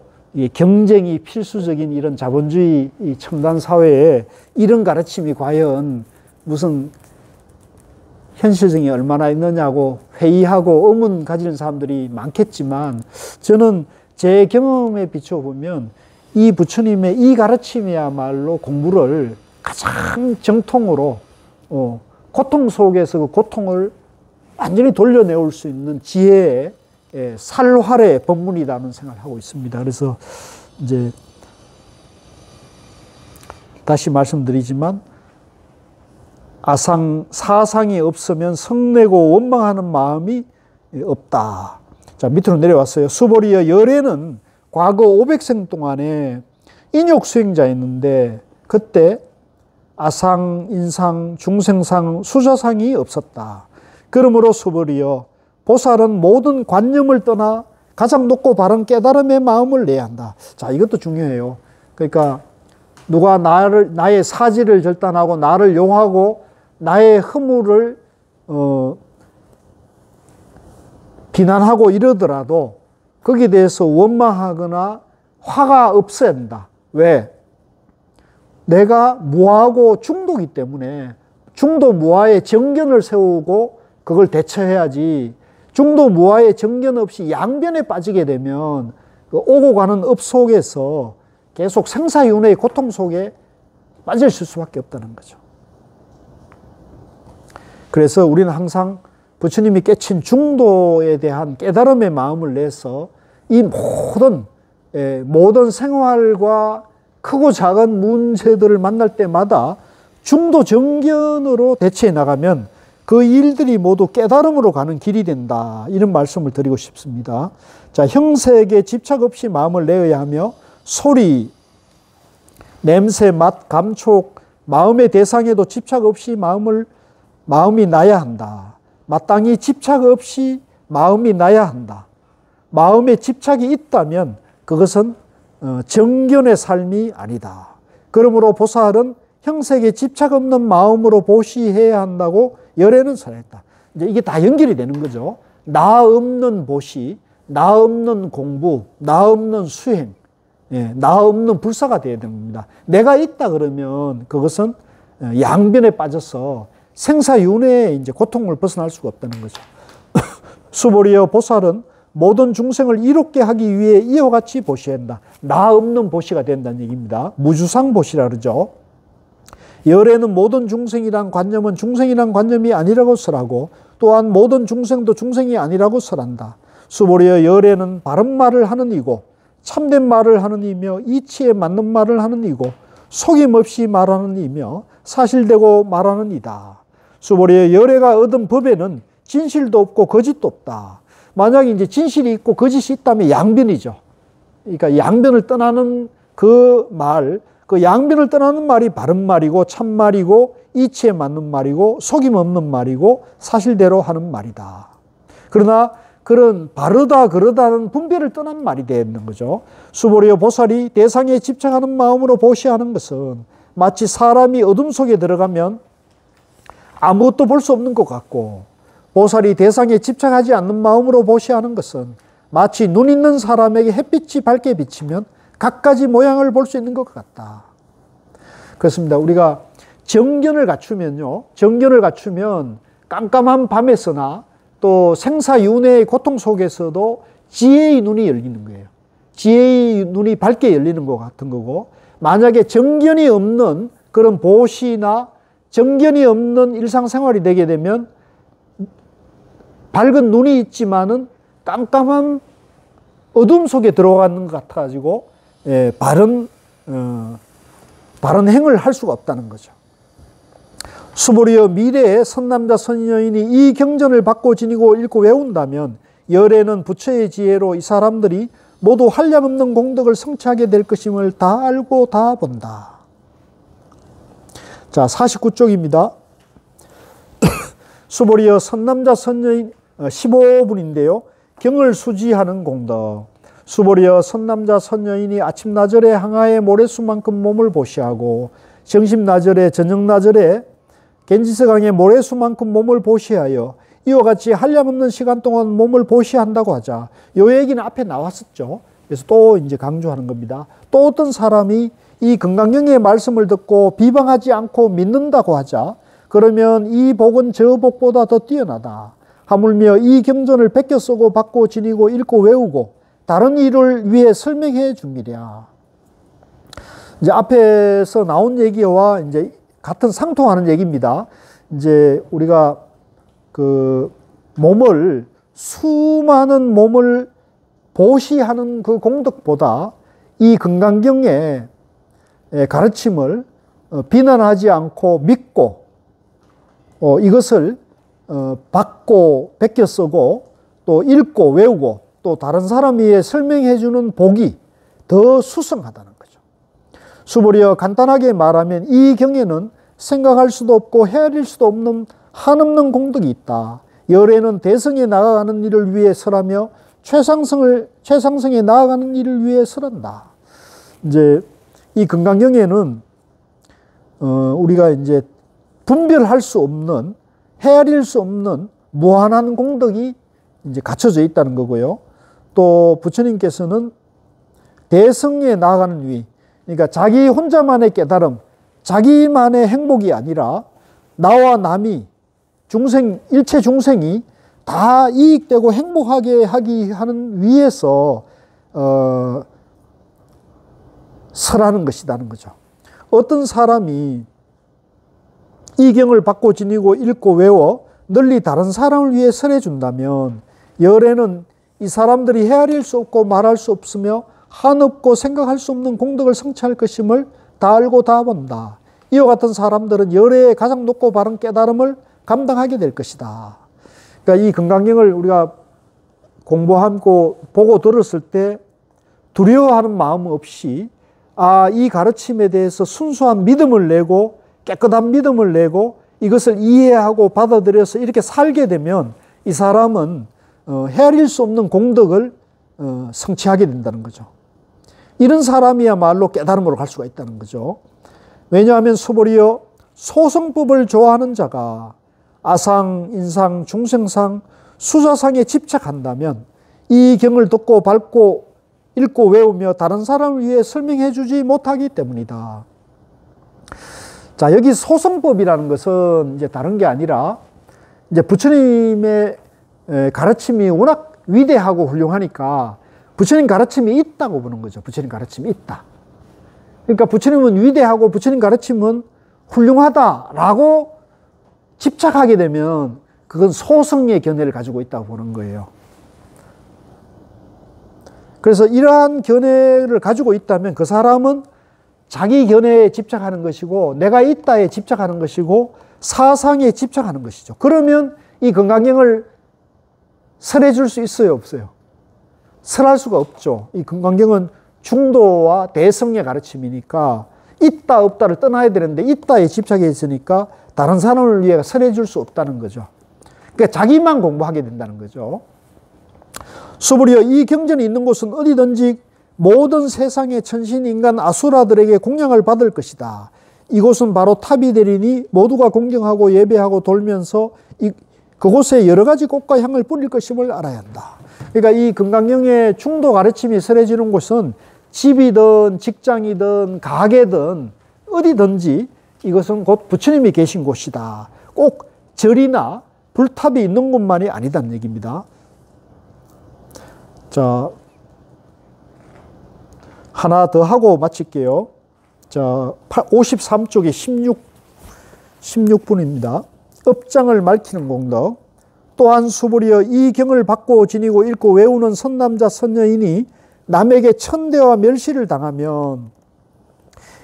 Speaker 1: 경쟁이 필수적인 이런 자본주의 첨단 사회에 이런 가르침이 과연 무슨 현실성이 얼마나 있느냐고 회의하고 의문 가지는 사람들이 많겠지만, 저는 제 경험에 비춰보면 이 부처님의 이 가르침이야말로 공부를 가장 정통으로, 고통 속에서 그 고통을 완전히 돌려내올 수 있는 지혜의 살활의 법문이라는 생각을 하고 있습니다. 그래서 이제 다시 말씀드리지만 사상이 없으면 성내고 원망하는 마음이 없다. 자, 밑으로 내려왔어요. 수보리여 열애는 과거 500생 동안에 인욕 수행자였는데 그때 아상, 인상, 중생상, 수자상이 없었다. 그러므로 수보리여 보살은 모든 관념을 떠나 가장 높고 바른 깨달음의 마음을 내야 한다. 자, 이것도 중요해요. 그러니까 누가 나의 사지를 절단하고 나를 용하고 나의 허물을 비난하고 이러더라도 거기에 대해서 원망하거나 화가 없어야 된다. 왜? 내가 무아하고 중도이기 때문에 중도 무아의 정견을 세우고 그걸 대처해야지, 중도 무아의 정견 없이 양변에 빠지게 되면 그 오고 가는 업 속에서 계속 생사윤회의 고통 속에 빠질 수밖에 없다는 거죠. 그래서 우리는 항상 부처님이 깨친 중도에 대한 깨달음의 마음을 내서 이 모든 생활과 크고 작은 문제들을 만날 때마다 중도 정견으로 대처해 나가면 그 일들이 모두 깨달음으로 가는 길이 된다. 이런 말씀을 드리고 싶습니다. 자, 형색에 집착 없이 마음을 내어야 하며 소리, 냄새, 맛, 감촉, 마음의 대상에도 집착 없이 마음이 나야 한다. 마땅히 집착 없이 마음이 나야 한다. 마음에 집착이 있다면 그것은 정견의 삶이 아니다. 그러므로 보살은 형색에 집착 없는 마음으로 보시해야 한다고 열애는 설했다. 이제 이게 다 연결이 되는 거죠. 나 없는 보시, 나 없는 공부, 나 없는 수행, 나 없는 불사가 되어야 됩니다. 내가 있다 그러면 그것은 양변에 빠져서 생사윤회의 이제 고통을 벗어날 수가 없다는 거죠. 수보리여 보살은 모든 중생을 이롭게 하기 위해 이와 같이 보시해야 한다. 나 없는 보시가 된다는 얘기입니다. 무주상 보시라 그러죠. 열애는 모든 중생이란 관념은 중생이란 관념이 아니라고 설하고 또한 모든 중생도 중생이 아니라고 설한다. 수보리여 열애는 바른 말을 하는 이고 참된 말을 하는 이며 이치에 맞는 말을 하는 이고 속임없이 말하는 이며 사실되고 말하는 이다. 수보리여 열애가 얻은 법에는 진실도 없고 거짓도 없다. 만약에 이제 진실이 있고 거짓이 있다면 양변이죠. 그러니까 양변을 떠나는 그 양변을 떠나는 말이 바른 말이고 참말이고 이치에 맞는 말이고 속임 없는 말이고 사실대로 하는 말이다. 그러나 그런 바르다 그르다는 분별을 떠난 말이 되는 거죠. 수보리여 보살이 대상에 집착하는 마음으로 보시하는 것은 마치 사람이 어둠 속에 들어가면 아무것도 볼 수 없는 것 같고, 보살이 대상에 집착하지 않는 마음으로 보시하는 것은 마치 눈 있는 사람에게 햇빛이 밝게 비치면 갖가지 모양을 볼 수 있는 것 같다. 그렇습니다. 우리가 정견을 갖추면 깜깜한 밤에서나 또 생사윤회의 고통 속에서도 지혜의 눈이 열리는 거예요. 지혜의 눈이 밝게 열리는 것 같은 거고, 만약에 정견이 없는 그런 보시나 정견이 없는 일상생활이 되게 되면 밝은 눈이 있지만은 깜깜한 어둠 속에 들어가는 것 같아가지고 바른 행을 할 수가 없다는 거죠. 수보리여 미래의 선남자 선여인이 이 경전을 받고 지니고 읽고 외운다면 열애는 부처의 지혜로 이 사람들이 모두 한량없는 공덕을 성취하게 될 것임을 다 알고 다 본다. 자, 49쪽입니다. 수보리여 선남자 선여인 15분인데요. 경을 수지하는 공덕. 수보리여 선남자 선여인이 아침 나절에 항아의 모래수만큼 몸을 보시하고 정심 나절에 저녁 나절에 겐지스강의 모래수만큼 몸을 보시하여 이와 같이 한량없는 시간 동안 몸을 보시한다고 하자. 요 얘기는 앞에 나왔었죠. 그래서 또 이제 강조하는 겁니다. 또 어떤 사람이 이 금강경의 말씀을 듣고 비방하지 않고 믿는다고 하자. 그러면 이 복은 저 복보다 더 뛰어나다. 하물며 이 경전을 베껴 쓰고 받고 지니고 읽고 외우고 다른 일을 위해 설명해 줍니다. 이제 앞에서 나온 얘기와 이제 같은 상통하는 얘기입니다. 이제 우리가 그 몸을 수많은 몸을 보시하는 그 공덕보다 이 금강경의 가르침을 비난하지 않고 믿고 이것을 받고 베껴 쓰고 또 읽고 외우고 또 다른 사람이 설명해 주는 복이 더 수성하다는 거죠. 수보리여 간단하게 말하면 이 경에는 생각할 수도 없고 헤아릴 수도 없는 한없는 공덕이 있다. 열애는 대성에 나아가는 일을 위해 설하며 최상승에 나아가는 일을 위해 설한다. 이제 이 금강경에는 우리가 이제 분별할 수 없는 헤아릴 수 없는 무한한 공덕이 이제 갖춰져 있다는 거고요. 또 부처님께서는 대성에 나아가는 위, 그러니까 자기 혼자만의 깨달음, 자기만의 행복이 아니라 나와 남이 일체 중생이 다 이익되고 행복하게 하는 위에서 설하는 것이라는 거죠. 어떤 사람이 이 경을 받고 지니고 읽고 외워 널리 다른 사람을 위해 설해 준다면 열애는 이 사람들이 헤아릴 수 없고 말할 수 없으며 한없고 생각할 수 없는 공덕을 성취할 것임을 다 알고 다 본다. 이와 같은 사람들은 열애의 가장 높고 바른 깨달음을 감당하게 될 것이다. 그러니까 이 금강경을 우리가 공부하고 보고 들었을 때 두려워하는 마음 없이 이 가르침에 대해서 순수한 믿음을 내고 깨끗한 믿음을 내고 이것을 이해하고 받아들여서 이렇게 살게 되면 이 사람은 헤아릴 수 없는 공덕을 성취하게 된다는 거죠. 이런 사람이야말로 깨달음으로 갈 수가 있다는 거죠. 왜냐하면 수보리여 소성법을 좋아하는 자가 아상, 인상, 중생상, 수자상에 집착한다면 이 경을 듣고 밟고 읽고 외우며 다른 사람을 위해 설명해 주지 못하기 때문이다. 자, 여기 소성법이라는 것은 이제 다른 게 아니라 이제 부처님의 가르침이 워낙 위대하고 훌륭하니까 부처님 가르침이 있다고 보는 거죠. 부처님 가르침이 있다. 그러니까 부처님은 위대하고 부처님 가르침은 훌륭하다라고 집착하게 되면 그건 소성의 견해를 가지고 있다고 보는 거예요. 그래서 이러한 견해를 가지고 있다면 그 사람은 자기 견해에 집착하는 것이고 내가 있다에 집착하는 것이고 사상에 집착하는 것이죠. 그러면 이 금강경을 설해 줄 수 있어요, 없어요? 설할 수가 없죠. 이 금강경은 중도와 대성의 가르침이니까 있다 없다를 떠나야 되는데 있다에 집착해 있으니까 다른 사람을 위해 설해 줄 수 없다는 거죠. 그러니까 자기만 공부하게 된다는 거죠. 수보리여 이 경전이 있는 곳은 어디든지 모든 세상의 천신, 인간, 아수라들에게 공양을 받을 것이다. 이곳은 바로 탑이 되리니 모두가 공경하고 예배하고 돌면서 그곳에 여러 가지 꽃과 향을 뿌릴 것임을 알아야 한다. 그러니까 이 금강경의 중도 가르침이 설해지는 곳은 집이든 직장이든 가게든 어디든지 이것은 곧 부처님이 계신 곳이다. 꼭 절이나 불탑이 있는 곳만이 아니다는 얘기입니다. 자, 하나 더 하고 마칠게요. 자, 53쪽에 16분입니다. 업장을 밝히는 공덕. 또한 수불이여 이 경을 받고 지니고 읽고 외우는 선남자 선녀인이 남에게 천대와 멸시를 당하면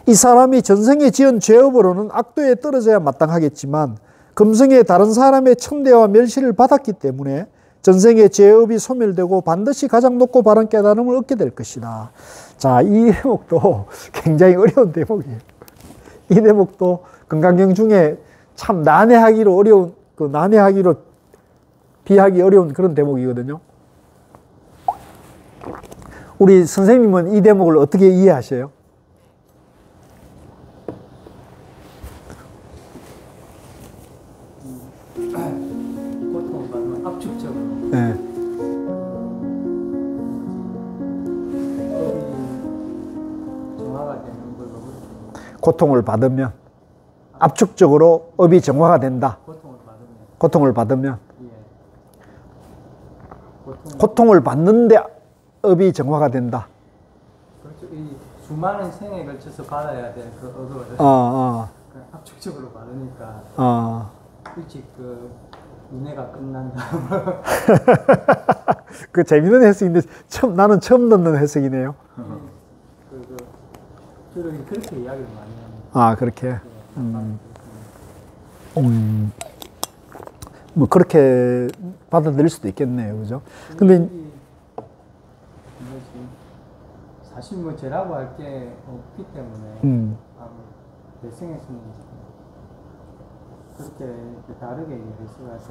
Speaker 1: 이 사람이 전생에 지은 죄업으로는 악도에 떨어져야 마땅하겠지만 금생에 다른 사람의 천대와 멸시를 받았기 때문에 전생의 죄업이 소멸되고 반드시 가장 높고 바른 깨달음을 얻게 될 것이다. 자, 이 대목도 굉장히 어려운 대목이에요. 이 대목도 금강경 중에 참 난해하기로 어려운, 난해하기로 비하기 어려운 그런 대목이거든요. 우리 선생님은 이 대목을 어떻게 이해하셔요?
Speaker 2: 고통받는 압축적으로.
Speaker 1: 네.
Speaker 2: 정화가 되는 걸로.
Speaker 1: 고통을 받으면 압축적으로 업이 정화가 된다. 고통을 받으면.
Speaker 2: 예.
Speaker 1: 고통을 받는데 업이 정화가 된다.
Speaker 2: 그렇죠. 이 수많은 생에 걸쳐서 받아야 될 그 업을 압축적으로 받으니까 일찍 그 은혜가 끝난다.
Speaker 1: 그 재밌는 해석인데 나는 처음 듣는 해석이네요.
Speaker 2: 저는 그렇게 이야기를 많이 합니다.
Speaker 1: 아, 그렇게. 뭐 그렇게 받아들일 수도 있겠네요, 그죠? 근데
Speaker 2: 사실 뭐 죄라고 할 게 없기 때문에 내 생에서는 그렇게 다르게 해석하지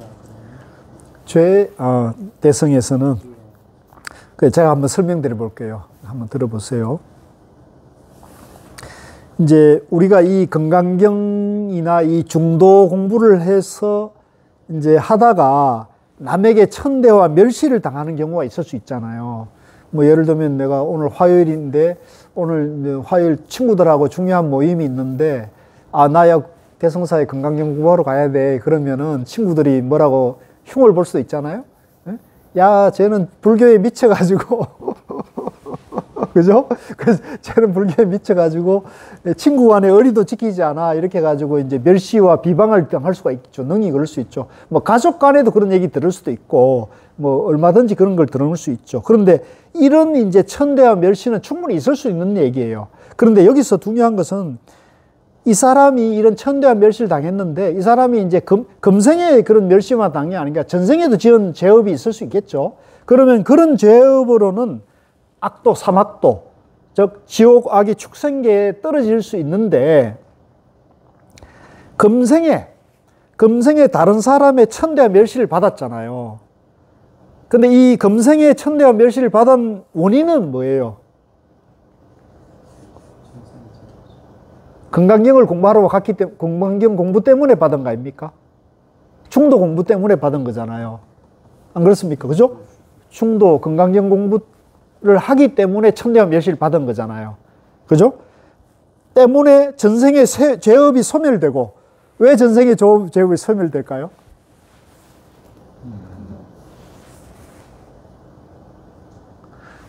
Speaker 2: 않거든요.
Speaker 1: 대성에서는 제가 한번 설명드려 볼게요. 한번 들어보세요. 이제 우리가 이 금강경이나 이 중도 공부를 해서 이제 하다가 남에게 천대와 멸시를 당하는 경우가 있을 수 있잖아요. 뭐 예를 들면 내가 오늘 화요일인데 오늘 화요일 친구들하고 중요한 모임이 있는데 나야 대성사에 금강경 공부하러 가야 돼. 그러면은 친구들이 뭐라고 흉을 볼 수도 있잖아요. 야, 쟤는 불교에 미쳐가지고 그죠? 그래서 쟤는 불교에 미쳐가지고 친구 간의 의리도 지키지 않아. 이렇게 해가지고 이제 멸시와 비방을 당할 수가 있죠. 능히 그럴 수 있죠. 뭐 가족 간에도 그런 얘기 들을 수도 있고, 뭐 얼마든지 그런 걸 들을 수 있죠. 그런데 이런 이제 천대와 멸시는 충분히 있을 수 있는 얘기예요. 그런데 여기서 중요한 것은 이 사람이 이런 천대와 멸시를 당했는데 이 사람이 이제 금생에 그런 멸시만 당한 게 아니라 전생에도 지은 죄업이 있을 수 있겠죠. 그러면 그런 죄업으로는 악도, 삼악도, 즉 지옥, 악이 축생계에 떨어질 수 있는데 금생에 다른 사람의 천대와 멸시를 받았잖아요. 근데 이 금생에 천대와 멸시를 받은 원인은 뭐예요? 금강경을 공부하러 갔기 때문에, 금강경 공부 때문에 받은 거 아닙니까? 중도 공부 때문에 받은 거잖아요. 안 그렇습니까? 그죠? 중도, 금강경 공부를 하기 때문에 천대와 멸시를 받은 거잖아요. 그죠? 때문에 전생의 죄업이 소멸되고, 왜 전생의 죄업이 소멸될까요?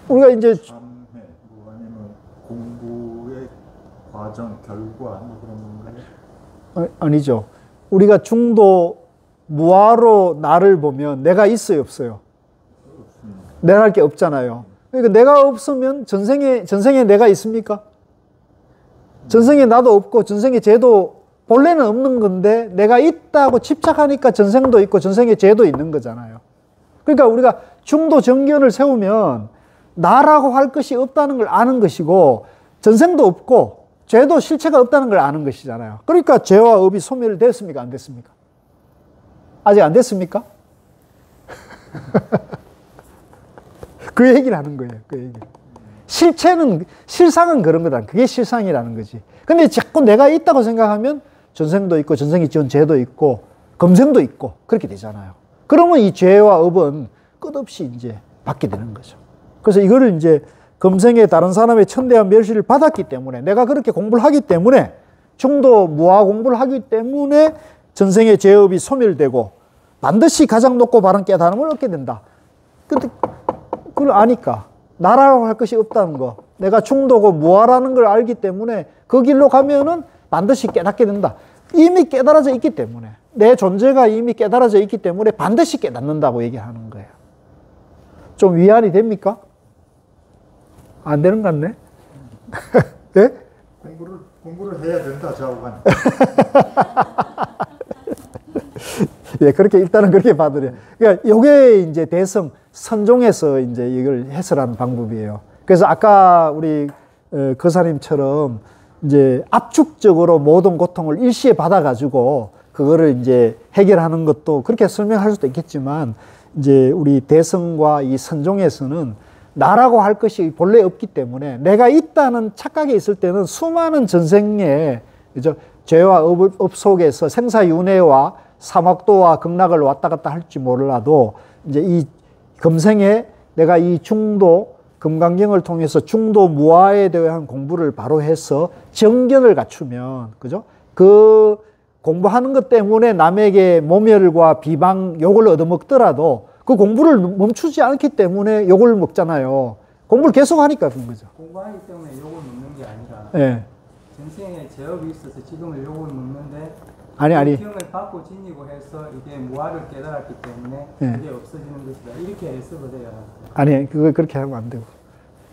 Speaker 1: 우리가 이제
Speaker 3: 뭐 아니면 공부의 과정, 결과 뭐 그런 건가요?
Speaker 1: 아니죠. 우리가 중도 무아로 나를 보면 내가 있어요, 없어요?
Speaker 3: 없습니다.
Speaker 1: 내가 할 게 없잖아요. 그러니까 내가 없으면 전생에 내가 있습니까? 전생에 나도 없고 전생에 쟤도 본래는 없는 건데 내가 있다고 집착하니까 전생도 있고 전생에 쟤도 있는 거잖아요. 그러니까 우리가 중도 정견을 세우면 나라고 할 것이 없다는 걸 아는 것이고 전생도 없고 죄도 실체가 없다는 걸 아는 것이잖아요. 그러니까 죄와 업이 소멸됐습니까? 안 됐습니까? 아직 안 됐습니까? 그 얘기를 하는 거예요. 그 얘기. 실상은 그런 거다. 그게 실상이라는 거지. 근데 자꾸 내가 있다고 생각하면 전생도 있고 전생에 지은 죄도 있고 금생도 있고 그렇게 되잖아요. 그러면 이 죄와 업은 끝없이 이제 받게 되는 거죠. 그래서 이거를 이제 금생에 다른 사람의 천대와 멸시를 받았기 때문에 내가 그렇게 공부를 하기 때문에 중도 무아 공부를 하기 때문에 전생의 죄업이 소멸되고 반드시 가장 높고 바른 깨달음을 얻게 된다. 근데 그걸 아니까 나라고 할 것이 없다는 거, 내가 중도고 무아라는 걸 알기 때문에 그 길로 가면은 반드시 깨닫게 된다. 이미 깨달아져 있기 때문에, 내 존재가 이미 깨달아져 있기 때문에 반드시 깨닫는다고 얘기하는 거예요. 좀 위안이 됩니까? 안 되는 것 같네. 네?
Speaker 3: 공부를 해야 된다, 좌우간.
Speaker 1: 예, 그렇게 일단은 그렇게 받으려. 그러니까 요게 이제 대성 선종에서 이제 이걸 해설하는 방법이에요. 그래서 아까 우리 거사님처럼 이제 압축적으로 모든 고통을 일시에 받아가지고 그거를 이제 해결하는 것도 그렇게 설명할 수도 있겠지만, 이제 우리 대성과 이 선종에서는 나라고 할 것이 본래 없기 때문에, 내가 있다는 착각에 있을 때는 수많은 전생에 그죠? 죄와 업 속에서 생사윤회와 사막도와 극락을 왔다 갔다 할지 몰라도, 이제 이 금생에 내가 이 중도 금강경을 통해서 중도 무아에 대한 공부를 바로 해서 정견을 갖추면, 그죠? 그 공부하는 것 때문에 남에게 모멸과 비방, 욕을 얻어먹더라도 그 공부를 멈추지 않기 때문에 욕을 먹잖아요. 공부를 계속 하니까 그런 거죠.
Speaker 2: 공부하기 때문에 욕을 먹는 게 아니라,
Speaker 1: 네.
Speaker 2: 전생에 죄업이 있어서 지금은 욕을 먹는데,
Speaker 1: 아니.
Speaker 2: 기형을 받고 지니고 해서 이게 무아를 깨달았기 때문에
Speaker 1: 네.
Speaker 2: 그게 없어지는 것이다. 이렇게 해석을 해야 합니다.
Speaker 1: 아니, 그렇게 하면 안 되고.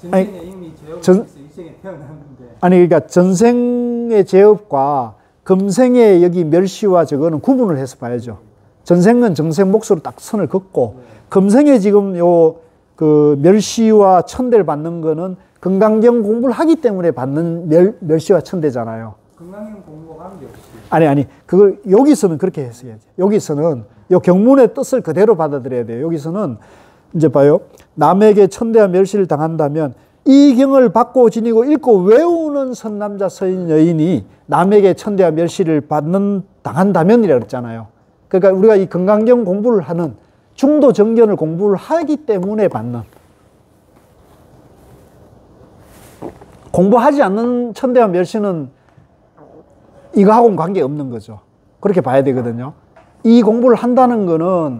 Speaker 2: 전생에 이미 죄업이 있어서 이 생에 태어났는데.
Speaker 1: 아니, 그러니까 전생의 죄업과 금생의 여기 멸시와 저거는 구분을 해서 봐야죠. 전생은 정생 몫으로 딱 선을 긋고, 금생에 지금 그 멸시와 천대를 받는 거는 금강경 공부를 하기 때문에 받는 멸시와 천대잖아요.
Speaker 2: 금강경 공부가 관계없이.
Speaker 1: 아니, 그걸 여기서는 그렇게 했어야지. 여기서는 요 경문의 뜻을 그대로 받아들여야 돼요. 여기서는 이제 봐요. 남에게 천대와 멸시를 당한다면 이 경을 받고 지니고 읽고 외우는 선남자 서인 여인이 남에게 천대와 멸시를 당한다면이라고 그랬잖아요. 그러니까 우리가 이 금강경 공부를 하는 중도 정견을 공부를 하기 때문에 받는, 공부하지 않는 천대와 멸시는 이거하고는 관계없는 거죠. 그렇게 봐야 되거든요. 이 공부를 한다는 거는,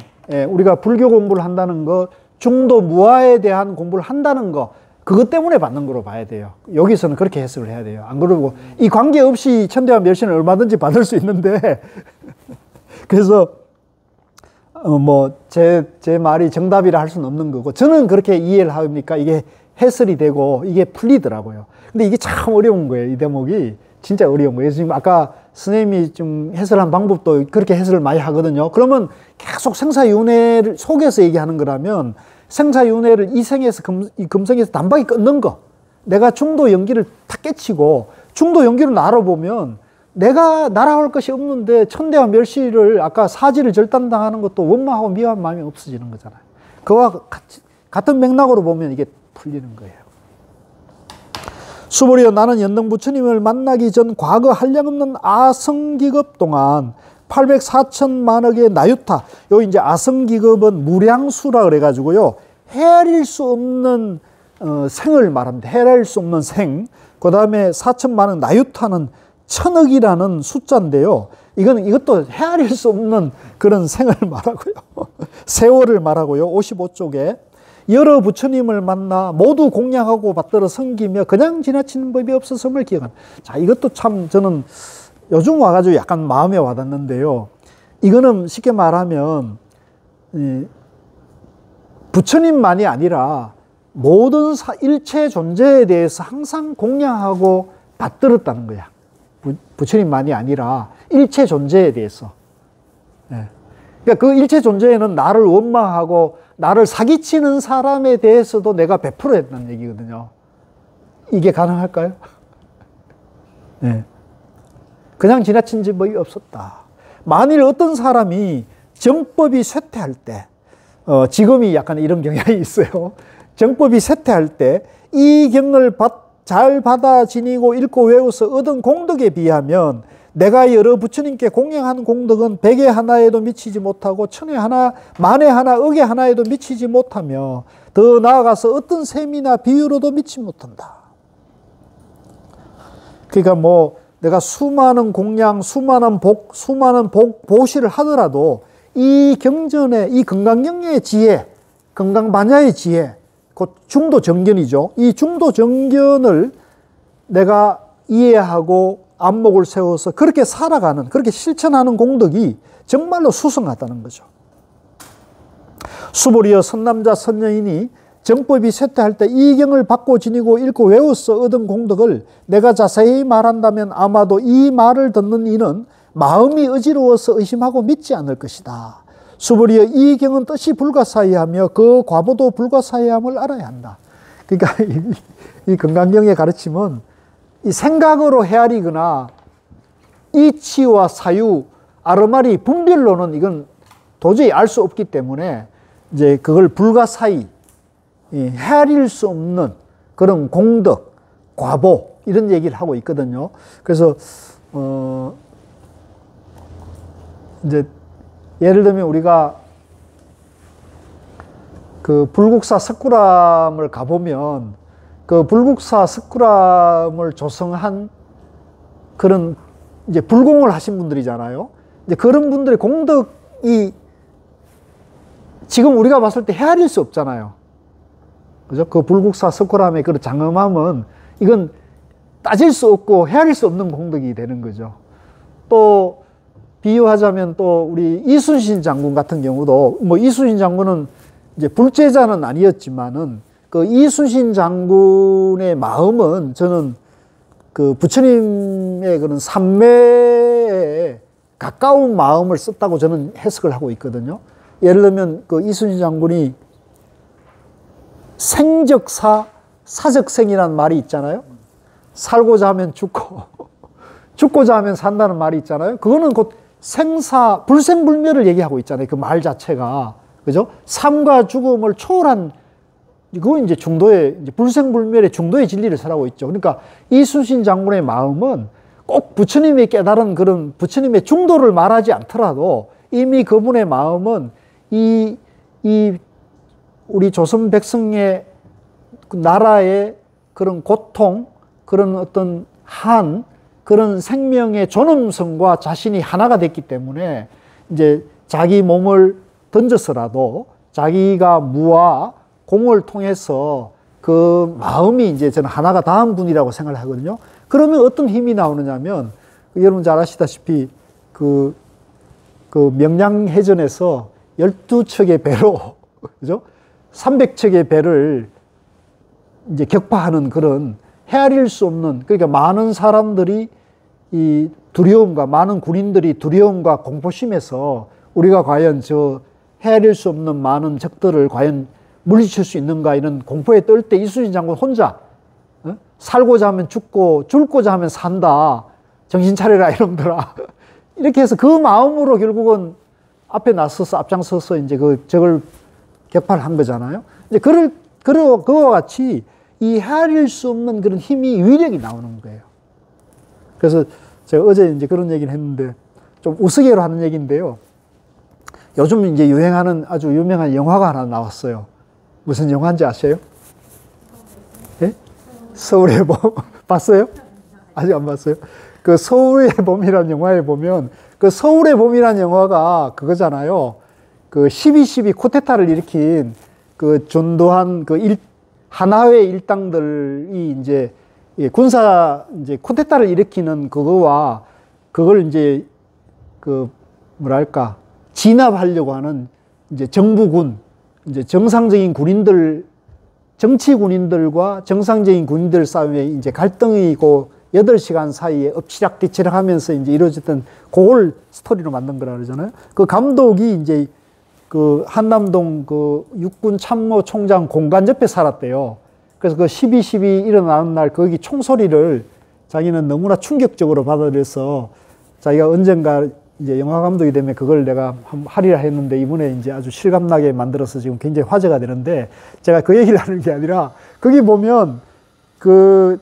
Speaker 1: 우리가 불교 공부를 한다는 거, 중도 무아에 대한 공부를 한다는 거, 그것 때문에 받는 거로 봐야 돼요. 여기서는 그렇게 해석을 해야 돼요. 안 그러고 이 관계없이 천대와 멸시는 얼마든지 받을 수 있는데 그래서 제 말이 정답이라 할 수는 없는 거고, 저는 그렇게 이해를 하니까 이게 해설이 되고 이게 풀리더라고요. 근데 이게 참 어려운 거예요. 이 대목이 진짜 어려운 거예요. 지금 아까 선생님이 좀 해설한 방법도 그렇게 해설을 많이 하거든요. 그러면 계속 생사윤회를 속에서 얘기하는 거라면, 생사윤회를 이 생에서 금생에서 단박에 끊는 거, 내가 중도 연기를 탁 깨치고 중도 연기로 날아보면 내가 날아올 것이 없는데 천대와 멸시를, 아까 사지를 절단당하는 것도 원망하고 미워한 마음이 없어지는 거잖아요. 그와 같은 맥락으로 보면 이게 풀리는 거예요. 수보리여, 나는 연등 부처님을 만나기 전 과거 한량없는 아성기급 동안 804천만억의 나유타, 요 이제 아성기급은 무량수라 그래가지고요, 헤아릴 수 없는 생을 말합니다. 헤아릴 수 없는 생. 그 다음에 4천만억 나유타는 천억이라는 숫자인데요. 이것도 헤아릴 수 없는 그런 생을 말하고요. 세월을 말하고요. 55쪽에 여러 부처님을 만나 모두 공양하고 받들어 섬기며 그냥 지나치는 법이 없었음을 기억한. 자, 이것도 참 저는 요즘 와가지고 약간 마음에 와닿는데요. 이거는 쉽게 말하면 부처님만이 아니라 모든 일체 존재에 대해서 항상 공양하고 받들었다는 거야. 부처님만이 아니라 일체 존재에 대해서. 그러니까 그 일체 존재에는 나를 원망하고 나를 사기치는 사람에 대해서도 내가 베풀어야 된다는 얘기거든요. 이게 가능할까요? 네. 그냥 지나친 법이 없었다. 만일 어떤 사람이 정법이 쇠퇴할 때, 지금이 약간 이런 경향이 있어요. 정법이 쇠퇴할 때 이 경을 잘 받아 지니고 읽고 외워서 얻은 공덕에 비하면 내가 여러 부처님께 공양한 공덕은 백에 하나에도 미치지 못하고 천에 하나, 만에 하나, 억에 하나에도 미치지 못하며 더 나아가서 어떤 셈이나 비유로도 미치지 못한다. 그러니까 내가 수많은 공양, 수많은 보시를 하더라도 이 경전의 이 건강경의 지혜, 건강반야의 지혜, 곧 중도정견이죠. 이 중도정견을 내가 이해하고 안목을 세워서 그렇게 살아가는, 그렇게 실천하는 공덕이 정말로 수성하다는 거죠. 수보리여 선남자 선녀인이 정법이 쇠퇴할 때 이 경을 받고 지니고 읽고 외워서 얻은 공덕을 내가 자세히 말한다면 아마도 이 말을 듣는 이는 마음이 어지러워서 의심하고 믿지 않을 것이다. 수보리여 이 경은 뜻이 불가사의하며 그 과보도 불가사의함을 알아야 한다. 그러니까 이 건강경의 가르침은 이 생각으로 헤아리거나 이치와 사유, 아르마리, 분별로는 이건 도저히 알 수 없기 때문에 이제 그걸 불가사의, 헤아릴 수 없는 그런 공덕, 과보 이런 얘기를 하고 있거든요. 그래서 이제 예를 들면 우리가 그 불국사 석굴암을 가보면 그 불국사 석굴암을 조성한 그런 이제 불공을 하신 분들이잖아요. 이제 그런 분들의 공덕이 지금 우리가 봤을 때 헤아릴 수 없잖아요. 그죠? 그 불국사 석굴암의 그 장엄함은 이건 따질 수 없고 헤아릴 수 없는 공덕이 되는 거죠. 또 비유하자면 또 우리 이순신 장군 같은 경우도 뭐 이순신 장군은 이제 불제자는 아니었지만은 그 이순신 장군의 마음은 저는 그 부처님의 그런 삼매에 가까운 마음을 썼다고 저는 해석을 하고 있거든요. 예를 들면 그 이순신 장군이 생적사, 사적생이라는 말이 있잖아요. 살고자 하면 죽고, 죽고자 하면 산다는 말이 있잖아요. 그거는 곧 생사, 불생불멸을 얘기하고 있잖아요. 그 말 자체가. 그죠? 삶과 죽음을 초월한, 그거 이제 중도의, 이제 불생불멸의 중도의 진리를 설하고 있죠. 그러니까 이순신 장군의 마음은 꼭 부처님이 깨달은 그런 부처님의 중도를 말하지 않더라도 이미 그분의 마음은 우리 조선 백성의 나라의 그런 고통, 그런 어떤 그런 생명의 존엄성과 자신이 하나가 됐기 때문에 이제 자기 몸을 던져서라도 자기가 무와 공을 통해서 그 마음이 이제 저는 하나가 닿은 분이라고 생각을 하거든요. 그러면 어떤 힘이 나오느냐면 여러분 잘 아시다시피 그 명량해전에서 12척의 배로 그죠? 300척의 배를 이제 격파하는 그런 헤아릴 수 없는, 그러니까 많은 사람들이 이 두려움과, 많은 군인들이 두려움과 공포심에서 우리가 과연 저 헤아릴 수 없는 많은 적들을 과연 물리칠 수 있는가 이런 공포에 떨 때 이순신 장군 혼자 살고자 하면 죽고 죽고자 하면 산다, 정신 차려라 이놈들아 이렇게 해서 그 마음으로 결국은 앞에 나서서 앞장서서 이제 그 적을 격파를 한 거잖아요. 이제 그와 같이 이 헤아릴 수 없는 그런 힘이, 위력이 나오는 거예요. 그래서 제가 어제 이제 그런 얘기를 했는데 좀 우스개로 하는 얘기인데요. 요즘 이제 유행하는 아주 유명한 영화가 하나 나왔어요. 무슨 영화인지 아세요? 네? 서울의 봄. 봤어요? 아직 안 봤어요? 그 서울의 봄이라는 영화에 보면 그 서울의 봄이라는 영화가 그거잖아요. 그 12.12 쿠데타를 일으킨 그 전두환 하나회 일당들이 이제 군사 이제 쿠데타를 일으키는 그거와 그걸 이제 뭐랄까 진압하려고 하는 이제 정부군, 이제 정상적인 군인들, 정치 군인들과 정상적인 군인들 싸움에 이제 갈등이 있고 8시간 사이에 엎치락 뒤치락 하면서 이제 이루어졌던 그걸 스토리로 만든 거라 그러잖아요. 그 감독이 이제 그 한남동 그 육군 참모 총장 공간 옆에 살았대요. 그래서 그 12.12 일어나는 날 거기 총소리를 자기는 너무나 충격적으로 받아들여서 자기가 언젠가 이제 영화 감독이 되면 그걸 내가 하리라 했는데 이번에 이제 아주 실감나게 만들어서 지금 굉장히 화제가 되는데, 제가 그 얘기를 하는 게 아니라 거기 보면 그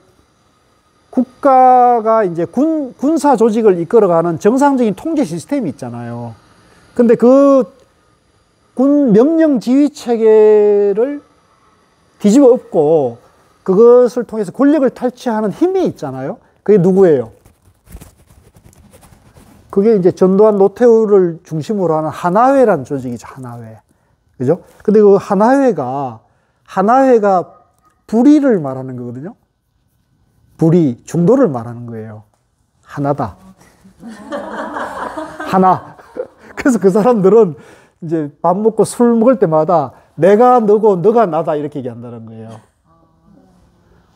Speaker 1: 국가가 이제 군사 조직을 이끌어가는 정상적인 통제 시스템이 있잖아요. 근데 그 군 명령 지휘 체계를 뒤집어 엎고 그것을 통해서 권력을 탈취하는 힘이 있잖아요. 그게 누구예요? 그게 이제 전두환 노태우를 중심으로 하는 하나회라는 조직이죠, 하나회. 그죠? 근데 그 하나회가 불의를 말하는 거거든요. 불의, 중도를 말하는 거예요. 하나다. 하나. 그래서 그 사람들은 이제 밥 먹고 술 먹을 때마다 내가 너고 너가 나다 이렇게 얘기한다는 거예요.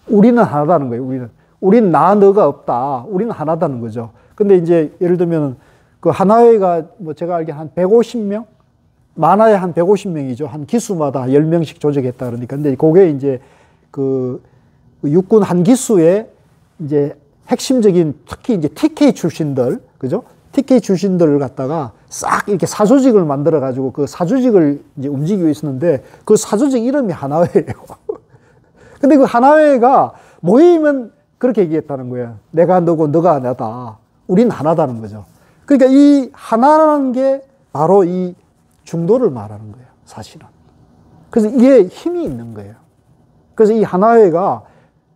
Speaker 1: 우리는 하나다는 거예요. 우리는 나 너가 없다. 우리는 하나다는 거죠. 근데 이제 예를 들면 그 하나회가 뭐 제가 알기에 한 150명? 많아야 한 150명이죠. 한 기수마다 10명씩 조직했다 그러니까. 근데 그게 이제 그 육군 한 기수에 이제 핵심적인 특히 이제 TK 출신들, 그죠? TK 출신들을 갖다가 싹 이렇게 사조직을 만들어 가지고 그 사조직을 이제 움직이고 있었는데 그 사조직 이름이 하나회예요. 근데 그 하나회가 모이면 그렇게 얘기했다는 거예요. 내가 너고 너가 나다. 우린 하나다는 거죠. 그러니까 이 하나라는 게 바로 이 중도를 말하는 거예요, 사실은. 그래서 이게 힘이 있는 거예요. 그래서 이 하나회가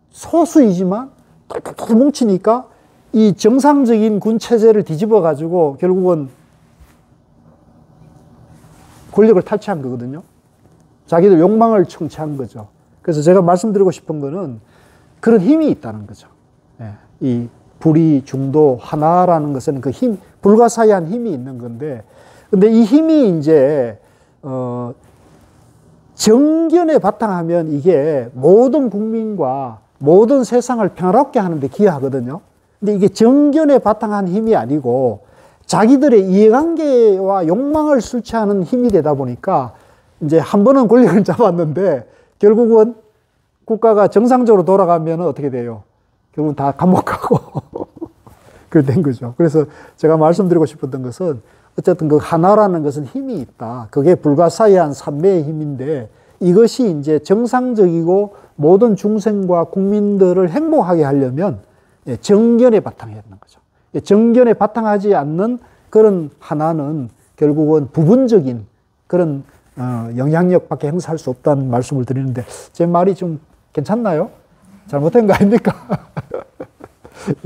Speaker 1: 소수이지만 똘똘똘 뭉치니까 이 정상적인 군 체제를 뒤집어 가지고 결국은 권력을 탈취한 거거든요. 자기들 욕망을 청취한 거죠. 그래서 제가 말씀드리고 싶은 거는 그런 힘이 있다는 거죠. 예, 이 불의, 중도, 하나라는 것은 그 힘, 불가사의한 힘이 있는 건데, 근데 이 힘이 이제, 정견에 바탕하면 이게 모든 국민과 모든 세상을 평화롭게 하는데 기여하거든요. 근데 이게 정견에 바탕한 힘이 아니고 자기들의 이해관계와 욕망을 술취하는 힘이 되다 보니까 이제 한 번은 권력을 잡았는데 결국은 국가가 정상적으로 돌아가면 어떻게 돼요? 결국은 다 감옥 가고 그렇게 된 거죠. 그래서 제가 말씀드리고 싶었던 것은 어쨌든 그 하나라는 것은 힘이 있다. 그게 불가사의한 삼매의 힘인데 이것이 이제 정상적이고 모든 중생과 국민들을 행복하게 하려면 정견에 바탕해야 되는 거죠. 정견에 바탕하지 않는 그런 하나는 결국은 부분적인 그런 영향력밖에 행사할 수 없다는 말씀을 드리는데 제 말이 좀 괜찮나요? 잘못된 거 아닙니까?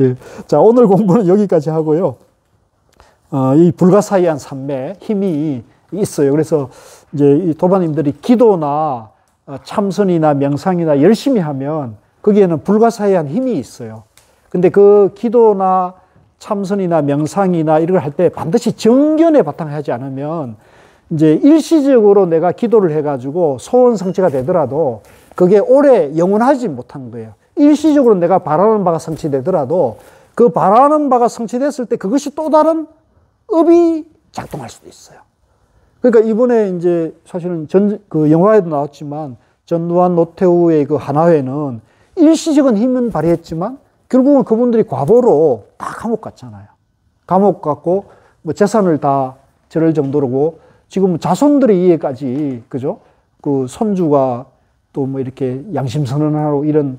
Speaker 1: 예. 자, 오늘 공부는 여기까지 하고요. 이 불가사의한 삼매 힘이 있어요. 그래서 이제 이 도반님들이 기도나 참선이나 명상이나 열심히 하면 거기에는 불가사의한 힘이 있어요. 근데 그 기도나 참선이나 명상이나 이런 걸 할 때 반드시 정견에 바탕하지 않으면 이제 일시적으로 내가 기도를 해가지고 소원 성취가 되더라도 그게 오래 영원하지 못한 거예요. 일시적으로 내가 바라는 바가 성취되더라도 그 바라는 바가 성취됐을 때 그것이 또 다른 업이 작동할 수도 있어요. 그러니까 이번에 이제 사실은 그 영화에도 나왔지만 전두환 노태우의 그 하나회는 일시적인 힘은 발휘했지만 결국은 그분들이 과보로 다 감옥 갔잖아요. 감옥 갔고 뭐 재산을 다 절을 정도로고 지금 자손들의 이해까지 그죠? 그 손주가 또 뭐 이렇게 양심선언하고 이런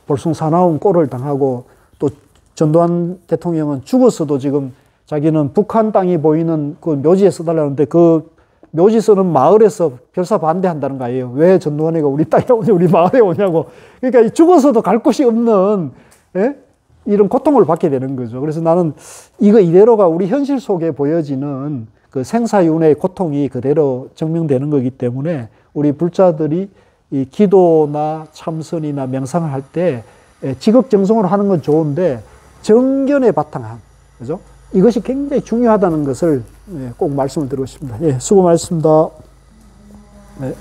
Speaker 1: 볼숭사나운 꼴을 당하고 또 전두환 대통령은 죽었어도 지금 자기는 북한 땅이 보이는 그 묘지에 써달라는데 그 묘지 쓰는 마을에서 별사 반대한다는 거예요. 왜 전두환이가 우리 땅에 오냐, 우리 마을에 오냐고. 그러니까 죽어서도 갈 곳이 없는, 예? 이런 고통을 받게 되는 거죠. 그래서 나는 이거 이대로가 우리 현실 속에 보여지는 그 생사윤회의 고통이 그대로 증명되는 거기 때문에 우리 불자들이 이 기도나 참선이나 명상을 할 때 지극정성으로 하는 건 좋은데 정견에 바탕한, 그죠? 이것이 굉장히 중요하다는 것을 꼭 말씀을 드리고 싶습니다. 예, 수고 많으셨습니다. 네.